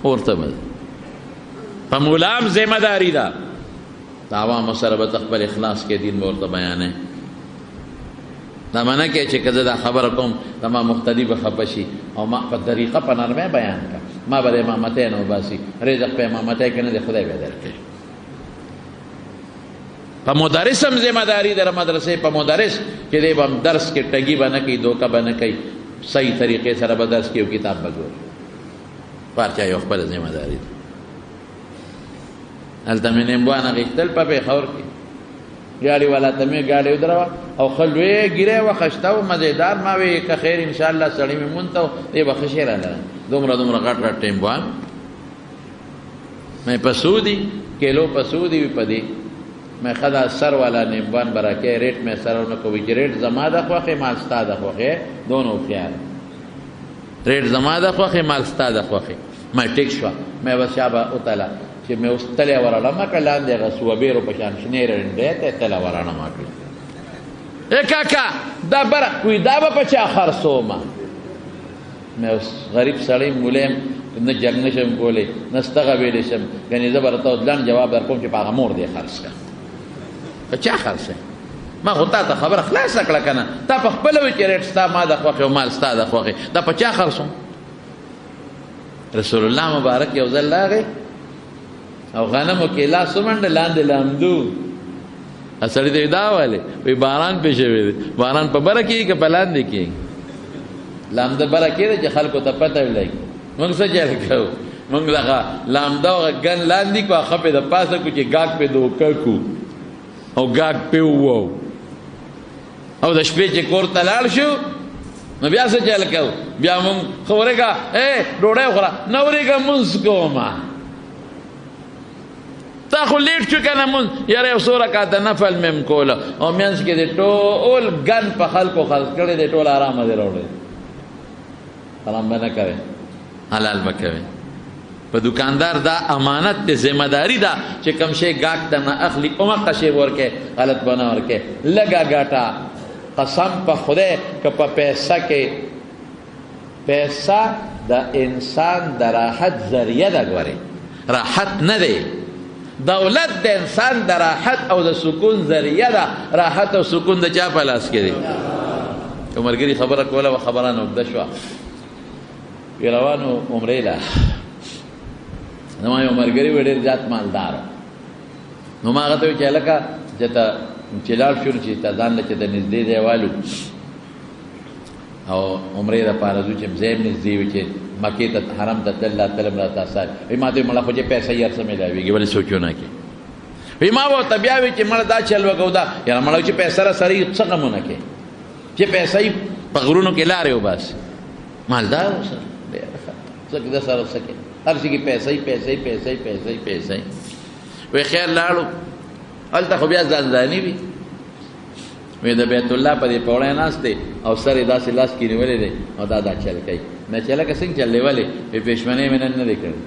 Speaker 1: اور ته به په مولام ذمہ داری ده د عوامو سره به خپل اخلاص کې دین به ورته بیانې دا منه کې چې که زه دا خبره کوم زما مقتدي به خفه شي او ما په طریقه په نرمۍ بیان کړه ما به د امامتۍ نه وباسي رزق په امامتۍ کې نه دی خدای به درکړي په مدرس هم ذمہ داری در مدرسې په مدرس چې دی به هم درس کې ټګي به نه کوي دوکه به نه کوي صحیح طریقې سره به درس کوي او کتاب به ګوري هر چا یو خپله ذمہ داري ده هلته مې نیمبوان اخیستل په پېښور کې ګاډي والا ته مې ګاډي ودروه او ښه لویې ګیرې وخښته و مزېدار ما وی که خیر انشاءالله سړی مې مونځ ته و دی به ښه شی راله دومره غټ غټ نیمبوان مې پسو دي کیلو پسو دي وي په دې مې ښه دا سر والا نیمبوان به راکې ریټ مې سره ونه کوي چې ریټ زما د خوښې مال ستا د خوښې دونو خیال ریټ زما د خوښې مال ستا د خوښې مې ټیک شوه مې بس شابه وتله چې مې اوس تلی ورړمه کړه لاندې هغه سوبیرو په شان شنې رنډې ته تله ورړمه کړه ای کاکا دا بره وایي دا به په چا خرڅومه مې اوس غریب سړی مولیم نه جنګ نشم کولی نه ستغه ویلی شم ګنې زه به راته اوس لنډ جواب در کوم چې په هغه مور دې خرڅ کړه په چا خرڅوې ما خو تا ته خبره خلاصه کړه که نه تا په خپله وایي چې ریټ ستا ما د خوښې او مال ستا د خوښې دا په چا خرڅوم رسول الله مبارک یو ځل راغی او غنمو کې لاس ومنډه لاندې لامدو سړي ته دا ویلې وایي باران پې شوی دی باران په بره کېږي که په لاندې کېږي لامده بره کېږي چې خلکو ته پته ولګي موږ څه چل کوو موږ دغه لامده هغه ګن لاندې کړو هغه پې د پاسه کړو چې ګاګ پې دوکه کړو او ګاګ پې ووو او د شپې چې کور ته لاړ شو نو بیا څه چل کوو بیا موږ ښه ورېږه ډوډۍ وخوره نه ورېږه مونځ کومه تا خو لیټ شو که نه مونځ یاره یو څو رکعته نفل مې هم کوله او منځ کې د ټول ګن په خلکو خرڅ کړی دی ټول ارامه دی راوړی حرام به نه کوې حلال به کوې په دکاندار دا امانت دی ذمہ داري ده چې کوم شی ګاګ ته نه اخلي همغه شی ورکې غلط به نه ورکې لږه ګټه قسم په خدای که په پیسه کې پیسه د انسان د راحت ذریعه ده ګورې راحت نه دی دولت د انسان د راحت او د سکون ذریعه ده راحت او سکون د چا په لاس کې دی یو ملګري خبره کوله و خبره نه اوږده شوه وی روانو عمرې له زما یو ملګري وی ډېر زیات مالدار نو ما هغه ته وی چې هلکه چې ته چې لاړ شو چې ته ځان له چې د نږدې ځای والو او عمرې دپاره ځو چې ځای هم نږدې وي چې مکې ته حرم ته تلل راتلل هم راته اسان وایي ما ته وایي مړه خو چې پیسه یې هر څه میلاوېږي ولې سوچونه کې وایي ما به ورته بیا وایي چې مړه دا چل وکړو دا یاره مړه چې پیسه را سره یې څه غمونه کې چې پیسه یې په غرونو کې لارې وباسي مالدار اوسه څه د سره څه کې هر شي کې پیسه یې پیسه یې پیسه یې پیسه یې پیسه یې وایي خیر لاړو هلته خو بیا ځانځاني وي وی د بیت الله په دې پوړی ناست دی او سر یې داسې لاس کې نیولی دی او دا چل کوي مې چې هلکه څنګه چل دی ولې وی پېشمنۍ مې نن نه دی کړی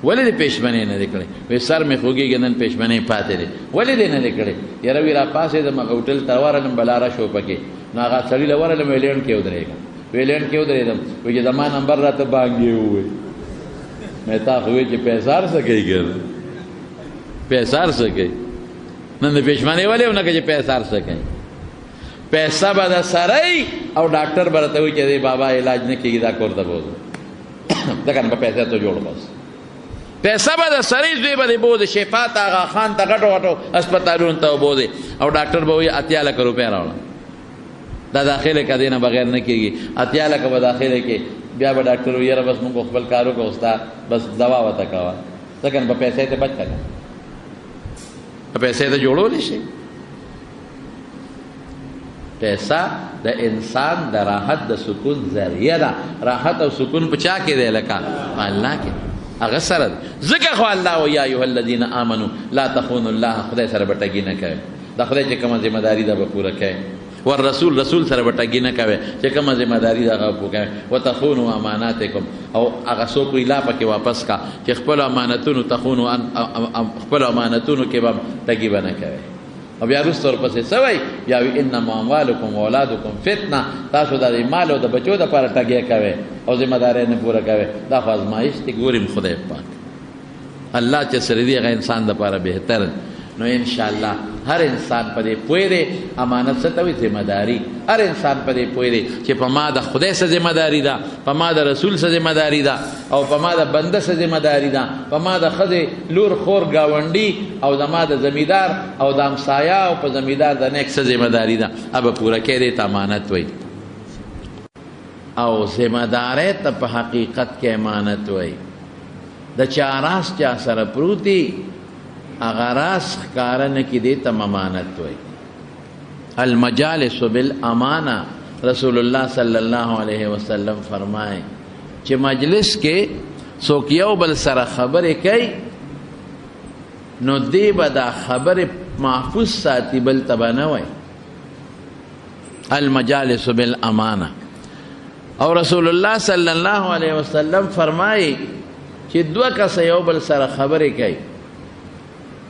Speaker 1: ولې دې پېشمنۍ نه دی کړی وی سر مې خوږېږي نن پېشمنۍ پاتې دی ولې دې نه دی کړی یاره وی را پاسېدم هغه هوټل ته ورغلم بلاره شو پکې نو هغه سړي له ورغلم وی لینډ کې ودرېږم وی لینډ کې ودرېدم وی چې زما نمبر راته بانګې ووایي مې تا خو وی چې پیسار څه کوي که پیسار څه کوي نن د پېشمنۍ ولې ونه که چې پیسار څه کوي پیسه به د سره او ډاکټر به راته وایي چې دی بابا علاج نه کېږي دا کور ته بوځو ځکه نه به پیسې ته جوړ بس پیسه به د سره دوی به دې بوځي شفا ته هغه خان ته غټو غټو هسپتالونو ته وبوځي او ډاکټر به وایي 80 لکه روپۍ راوړه دا داخله که دی نه بغیر نه کېږي 80 لکه به داخله کې بیا به ډاکټر وایي یاره بس موږ خپل کار وکړو ستا بس دوا ورته کوه ځکه نه به پیسې ته بچ کړه پیسې ته جوړولی شي پیسه د انسان د راحت د سکون ذریعه ده راحت او سکون په چا کې دی لکه الله کې هغه سره ده ځکه خو الله و یا ایها الذین آمنوا لا تخونوا الله خدای سره به ټګي نه کوئ د خدای چې کومه ذمہ داري ده به پوره کوئ والرسول رسول سره به ټګي نه کوئ چې کومه ذمہ داري ده هغه پوره کوئ وتخونوا اماناتکم او هغه څوک ویلا پکې واپس کا چې خپل امانتونو تخونوا خپل امانتونو کې به ټګي به نه کوئ او بیا وروسته ورپسې څه وایي بیا وایي انما اموالکم واولادکم فتنه تاسو د مال او د بچو دپاره ټګۍ کوئ او ذمہ دارۍ نه پوره کوئ دا خو ازمایش دی ګوریم خدای پاک الله چې سره دی هغه انسان دپاره بهتر. نو انشاءالله هر انسان په دې پوه دی امانت څه ته وایي ذمهداري. هر انسان په دې پوه دی چې په ما د خدای څه ذمهداري ده، په ما د رسول څه ذمهداري ده، او په ما د بنده څه ذمهداري ده، په ما د ښځې لور خور ګاونډي او د ما د زمیندار او د همسایه او په زمیندار د نیک څه ذمهداري ده، هغه پوره کوي. دې ته امانت وایي. او ذمهدارۍ ته په حقیقت کې امانت وایي. د چا راز چا سره پروت دی هغه راز ښکاره نه کړي، دې ته امانت وایي. المجالس بالامانه رسول الله صلی الله علیه وسلم فرمائے چې مجلس کې څوک یو بل سره خبرې کوي نو دی به دا خبرې محفوظ ساتي، بل ته به نه وایي. المجالس بالامانه. او رسول الله صلی الله علیه وسلم فرمایي چې دوه کسه یو بل سره خبرې کوي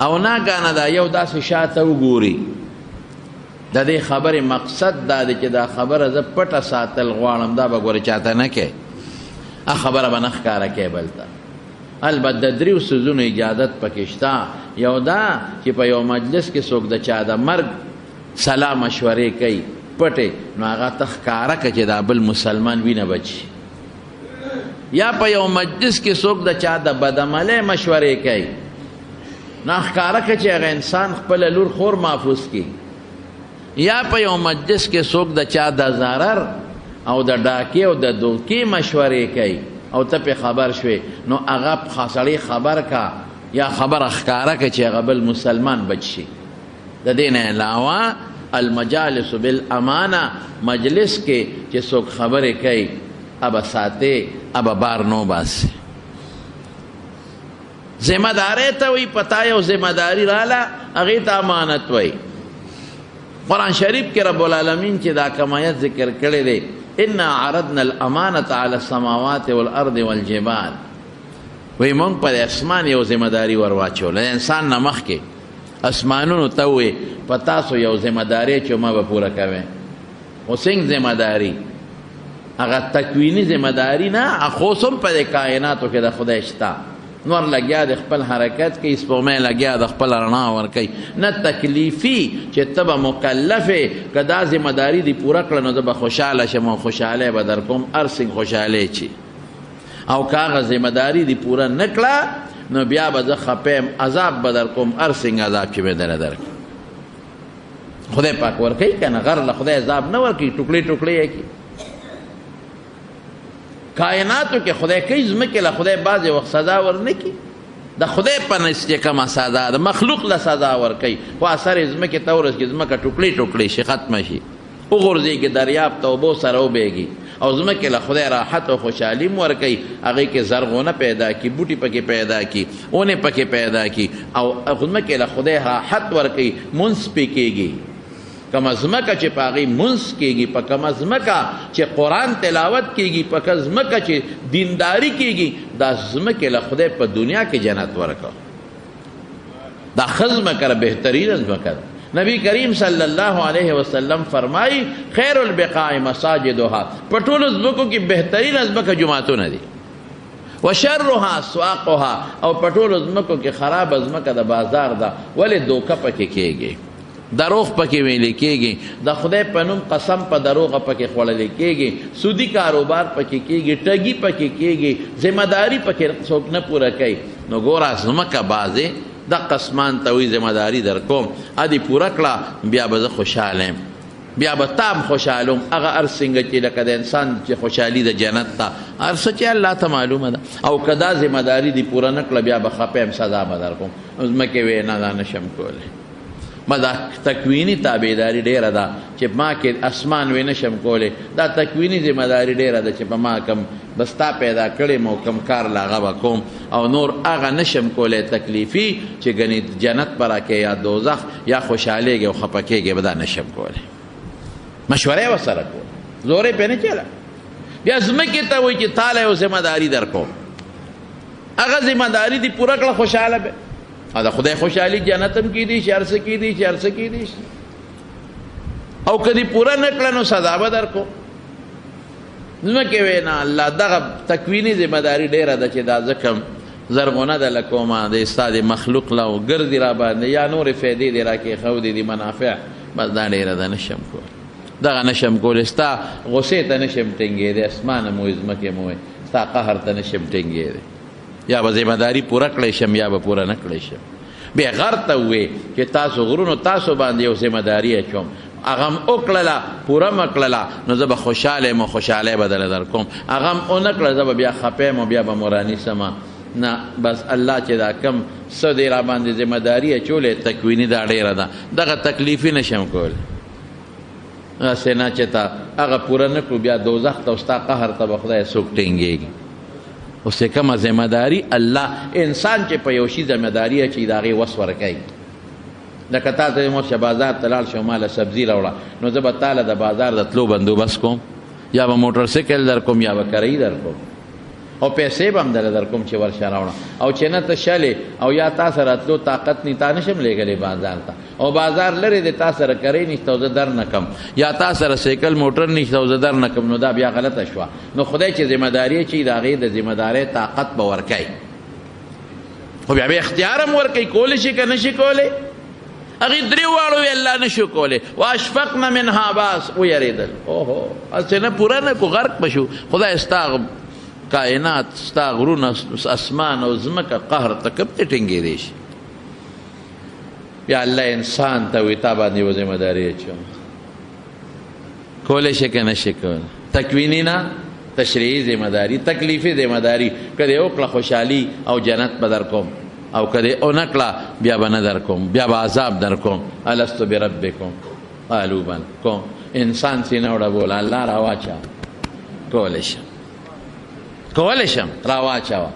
Speaker 1: او ناګانه دا یو داسې شاته وګوري، د دې خبرې مقصد دا دی چې دا خبره زه پټه ساتل غواړم، دا به ګورې چاته نه کوي، خبره به نه ښکاره کوي بل ته. البته د دریو څیزونو اجازت پکې شته. یو دا چې په یو مجلس کې څوک د چا د مرګ صلاح مشورې کوي پټې، نو هغه ته ښکاره کړه چې دا بل مسلمان وینه بچي. یا په یو مجلس کې څوک د چا د بدعملۍ مشورې کوي، نو ښکاره کړه چې هغه انسان خپله لور خور محفوظ کړي. یا په یو مجلس کې څوک د چا د ضرر او د ډاکې او د دوکې مشورې کوي او ته پې خبر شوې، نو هغه سړی خبر کا یا خبره ښکاره کړه چې هغه بل مسلمان بچ شي. د دې نه علاوه المجالس بالامانه، مجلس کې چې څوک خبرې کوي ابه ساتې ابه بار نو باسي. ذمهدارۍ ته وایي پتا یو ذمهداري راله هغې ته امانت وایي. قرآن شریف کې رب العالمین چې دا کمایت ذکر کړی دی، انا عرضنا الامانة على السماوات والارض والجبال، وایي موږ په اسمان یو ذمهداري ور واچوله. انسان نه مخکې اسمانونو ته وایي په تاسو یو ذمهداري چې ما به پوره کوئ. خو څنګه ذمهداري؟ هغه تکویني ذمهداري نه، خو هم په دې کائناتو کې د خدای شته. نور لګیا د خپل حرکت کوي، سپوږمۍ لګیا د خپل رڼا ورکوي. نه تکلیفي چې ته به مکلف یې، که دا ذمهداري دې پوره کړه نو زه به خوشحاله شم او خوشحالی به در کوم، هر څنګه خوشحالی چي. او که هغه ذمهداري دې پوره نه کړه نو بیا به زه خفه یم، عذاب به در کوم، هر څنګه عذاب چې به دله درکړي. خدای پاک ورکوي که نه؟ غر له خدای عذاب نه ورکوي، ټوکړې ټوکړې یې کوي. کائناتو کې خدای کوي، ځمکې له خدای بعضې وخت سزا ورنه کړي. د خدای په نس چې کومه سزا ده مخلوق له سزا ورکوي، خو اثر یې ځمکې ته ورسېږي، ځمکه ټوکړې ټوکړې شي، ختمه شي، وغورځېږي دریاب ته، اوبو سره وبهېږي. او ځمکې له خدای راحت او خوشحالي م ورکوي، هغې کې زرغونه پیدا کړي، بوټي پکې پیدا کړي، اونې پکې پیدا کړي، او ځمکې له خدای راحت ورکوي، مونځ پې کېږي. کما ځمکه چې په هغې مونځ کېږي، په کما ځمکه چې قرآن تلاوت کېږي، په کما ځمکه چې دینداري کېږي، دا ځمکې له خدای په دنیا کې جنت ورکړه. دا ښه ځمکه ده، بهترینه ځمکه ده. نبی کریم صلی الله علیه وسلم فرمایي خیر البقاع مساجدها، په ټولو ځمکو کې بهترینه ځمکه جوماتونه دي. وشرها اسواقها، او په ټولو ځمکو کې خرابه ځمکه د بازار ده. ولې دوکه پکې کېږي، دروغ پکې ویلې کېږي، د خدای په نوم قسم په دروغه پکې خوړلې کېږي، سودي کاروبار پکې کېږي، ټګي پکې کېږي، ذمهداري پکې څوک نه پوره کوي. نو ګوره ځمکه بعضې د قسمان ته وایي ذمهداري در کوم، ادې پوره کړه، بیا به زه خوشحاله یم، بیا به تا هم خوشحاله یم. هغه هر څنګه چې لکه د انسان چې خوشحالي د جنت ته، هر څه چې الله ته معلومه ده. او که دا ذمهداري دې پوره نه کړه بیا به خفه یم، سزا به در کوم. ځمکې وایي نه، دا نشم کولی. ما دا تکوینی تابعداري ډیره ده چې ما کې اسمان وی نشم کولی. دا تکوینی ذمهداري ډیره ده چې په ما کم بستا پیدا کړی مو کم کار لا هغه به کوم، او نور هغه نشم کولی تکلیفي چې ګنې جنت به راکې یا دوزخ یا خوشحالیږي او خفه کېږي، به دا نشم کولی. مشوره یې ورسره کوله، زور یې پرې نه چله. بیا ځمکې ته وایي چې تاله یو ذمهداري در کوم، هغه ذمهداري دې پوره کړه، خوشحاله به دا خدای خوشحالي جنت هم کېدی شي، هر څه کېدی شي، هر څه کېدی شي. او که دې پوره نه کړه نو سزا به در کوم. ځمکې وایي نه، الله دغه تکویني ذمهداري ډېره ده چې دا زه کوم، زرغونه د لکومه د استاد مخلوق له ګرځي را باندې یا نور فایدې دې راکې خودې دي منافع بس دا ډېره ده نشم کول دغه نشم کول ستا غصې ته نشم ټینګېدی اسمانه مو ځمکې مو ستا قهر ته نشم ټینګېدی یا به ذمهداري پوره کړی شم یا به پوره نه کړی شم بیا غر ته ووې چې تاسو غرونو تاسو باندې یو ذمهداري اچوم هغه م وکړله پوره م کړله نو زه به خوشحاله یم او خوشحالی به درله در کوم هغه م ونه کړه زه به بیا خفه یم او بیا به موراني سمه نه بس الله چې دا کم څه دی را باندې ذمهداري اچولې تکویني دا ډېره ده دغه تکلیفي نشم کولی هسې نه چې ته هغه پوره نه کړو بیا دوزخ ته او ستا قهر ته به خدای څوک ټینګېږي اوس چې کومه ذمهداري الله انسان چې په یو شي ذمهداري اچوي د هغې وس ورکوي لکه تا ته مور شه بازار ته لاړ شه ماله سبزي راوړه نو زه به تاله د بازار د تلو بندوبست کوم یا به موټرسایکل در کوم یا به کرایي در کوم او پیسې به هم درله در کوم چې ورشه راوړه او چې نه ته شلې او یا تا سره تلو طاقت نی تا نشم لیږلی بازار ته او بازار لرې دی تا سره کرۍ نشته او زه در نه کم یا تا سره سایکل موټر نشته او زه در نه کم نو دا بیا غلطه شوه نو خدای چې ذمهداري اچوي د هغې د ذمهدارۍ طاقت به ورکوي خو بیا به اختیار هم ورکوي کولی شي که نشي کولی هغې درې واړو وی الله نشو کولی واشفقن منها باس ویرېدل اوهو هسې نه پوره نه کو غرق به شو خدای ستا کائنات ستا غرونه اسمان او ځمکه قهر ته کب ته ټینګېدی شي بیا الله انسان ته وایي تا باندې یوه ذمهداري اچوم کولی شي که نشي کولی تکویني نه تشریعي ذمهداري تکلیفي ذمهداري که دې وکړه خوشحالي او جنت به در کوم او که دې ونه کړه بیا به نه در کوم بیا به عذاب در کوم الستو بربکم قالو بل کوم انسان سینه وړه بوله الله راواچه کولی شم کولی شم راواچوه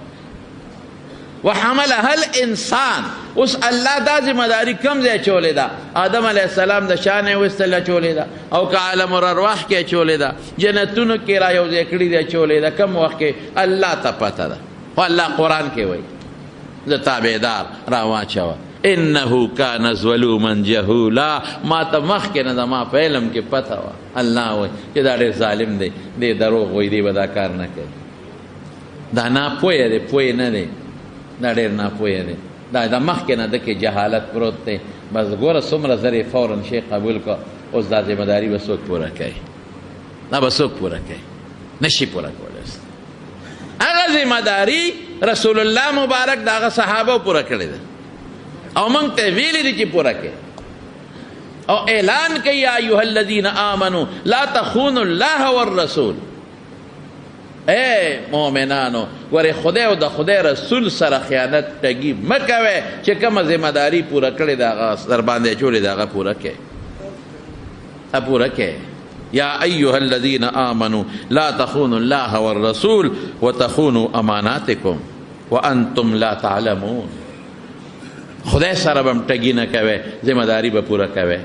Speaker 1: وحملها الانسان اوس الله دا ذمهداري کم ځای اچولې ده آدم علیه السلام د شان یې ویستل اچولې ده او که عالم الارواح کې اچولې ده جنتونو کې را یو ځای کړي ده اچولې ده کم وخت کې الله ته پته ده خو الله قرآن کې وایي زه تابعدار راواچوه انه کان ظلوما جهولا ما ته مخکې نه ده ما په علم کې پته وه الله وایي چې دا ډېر ظالم دی دی دروغ وایي دی به دا کار نه کوي دا ناپویه دی پوی نه دی دا ډېر ناپویه دی دا د مخکې نه ده کې جهالت پروت دی بس ګوره څومره زر یې فورا شی قبول کړه اوس دا ذمهداري به څوک پوره کوي دا به څوک پوره کوي نشي پوره کولی هغه ذمهداري رسول الله مبارک د هغه صحابه پوره کړې ده او موږ ته ویلي دي چې پوره کړي او اعلان کوي یا ایها الذین آمنوا لا تخونوا الله والرسول اے مؤمنانو ګورې خدای او د خدای رسول سره خیانت ټګي مه کوئ چې کومه ذمهداري پوره کړې ده هغه در باندې اچولې ده هغه پوره کړئ پوره کړئ یا ایها الذین آمنوا لا تخونوا الله والرسول وتخونوا اماناتکم وانتم لا تعلمون خدای سره به هم ټګي نه کوئ ذمهداري به پوره کوئ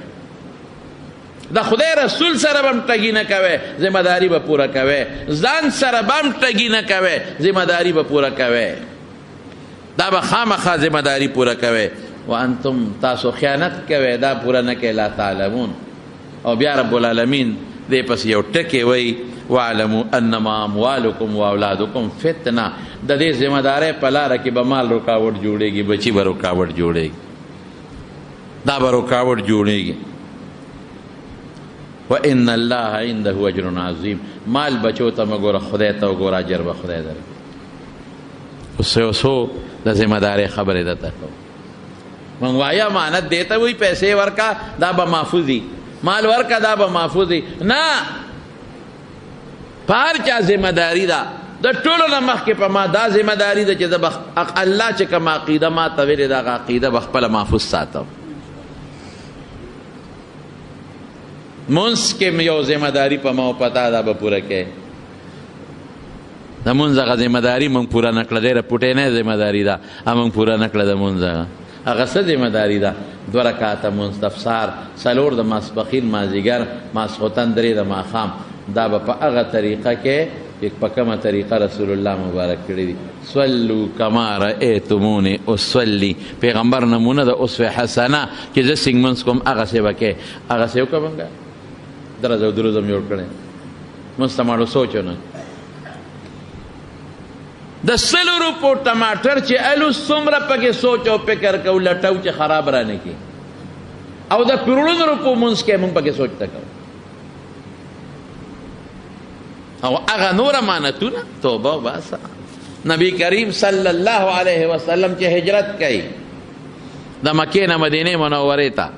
Speaker 1: د خدای رسول سره به هم ټګي نه کوئ ذمهداري به پوره کوئ ځان سره به هم ټګي نه کوئ ذمهداري به پوره کوئ دا به خامخا ذمهداري پوره کوئ وانتم تاسو خیانت کوئ دا پوره نه کوئ لا تعلمون او بیا رب العالمین دې پس یو ټکی وایي واعلموا انما اموالکم واولادکم فتنه د دې ذمهدارۍ په لاره کې به مال رکاوټ جوړېږي بچي به رکاوټ جوړېږي دا به رکاوټ جوړېږي وان الله عنده اجر عظیم مال بچو ته مه ګوره خدای ته وګوره اجر به خدای درکړي اوس یو څو د ذمهدارۍ خبرې درته کوم موږ وایه امانت دې ته وایي پیسې ورکه دا به محفوظ مال ورکه دا به محفوظ نه په هر چا ذمهداري ده د ټولو نه مخکې په ما دا ذمهداري ده چې زه به الله چې کوم عقیده ما ته ویلې ده هغه عقیده به خپله محفوظ ساتم منځ کې یو ذمهداري په ما پتا ده به پوره کوې د منځ هغه ذمهداري موږ پوره نه کړه ډېره پوټینۍ ذمهداري ده موږ پوره نه کړه د منځ هغه څه ذمهداري ده 2 رکعته منځ د افسار 4 د ماسپښین مازدیګر ماسخوتن 3 د ماښام دا به په هغه طریقه کې په کومه طریقه رسول الله مبارک کړي دي صلو کما رأیتمونی اصلي پیغمبر نمونه د اسوه حسنه چې زه څنګه منځ کوم هغسې به کې هغسې وکړم درز او دروز هم جوړ کړی منځ ته ماړو سوچ نه د 100 روپو ټماټر چې الو څومره پکې سوچ او فکر کو لټو چې خراب را نه کی او د کروڑونو روپو مونږ کې مونږ پکې سوچ تکو او هغه نور امانتونه توبه واسه. نبی کریم صلی الله علیه وسلم چې هجرت کوي د مکې نه مدینه منورې ته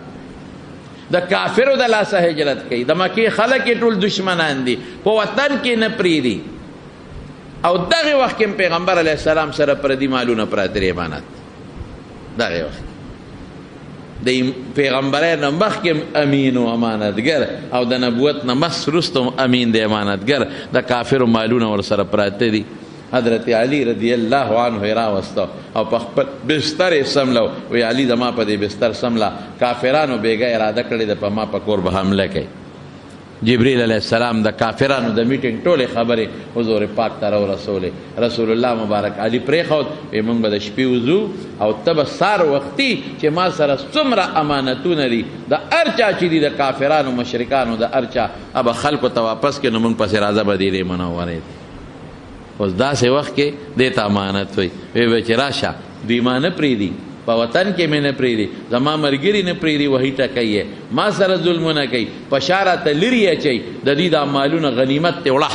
Speaker 1: د کافرو د لاسه هجرت کوي. د مکې خلک ټول دشمنان دي په وطن کې نه پریدي او دغه وخت کې پیغمبر علیه السلام سره پردي مالونه پراته لري امانت. دغه وخت د پیغمبرانو نه مخکې امین او امانتګر او د نبوت نه مخکې امین دی امانتګر. د کافرو مالونه ور سره پراته دي. حضرت علی رضی الله عنه راوستو او په خپل بستر سملو وی علی زما په دې بستر سملا کافرانو بیګا اراده کړی د په ما په کور به حمله کوي. جبريل علیہ السلام د کافرانو د میټینګ ټوله خبره حضور پاک ته رسول الله مبارک علی پرې خو موږ به د شپې وضو او تب سار وختي چې ما سره څومره امانتونه دي د ارچا چې دي د کافرانو مشرکانو د ارچا اب خلکو ته واپس کې نو موږ پسې راځه بدیلې منورې. اوس داسې وخت کې دیتا امانت وي وی چې راشه دوی ما نه پرېږدي په وطن کې مې نه پرېږدي زما ملګري نه پرېږدي وهي ټکوي ما سره ظلمونه کوي په شا راته لرې اچوي د دوی دا مالونه غنیمت ته وړه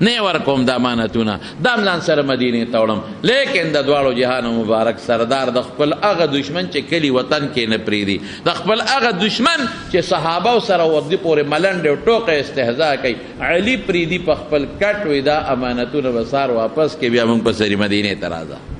Speaker 1: نه ورکوم د امانتونه دام ځان سره مدینې ته وړم. لیکن د دواړو جهانو مبارک سردار د خپل هغه دشمن چې کلی وطن کې نه پرېږدي د خپل هغه دشمن چې صحابه سره ورده پورې ملنډ او ټوکه استهزاء کوي علي پرېږدي په خپل کټ وي دا امانتونه به سار واپس کې بیا موږ په سری مدینې ته راځه.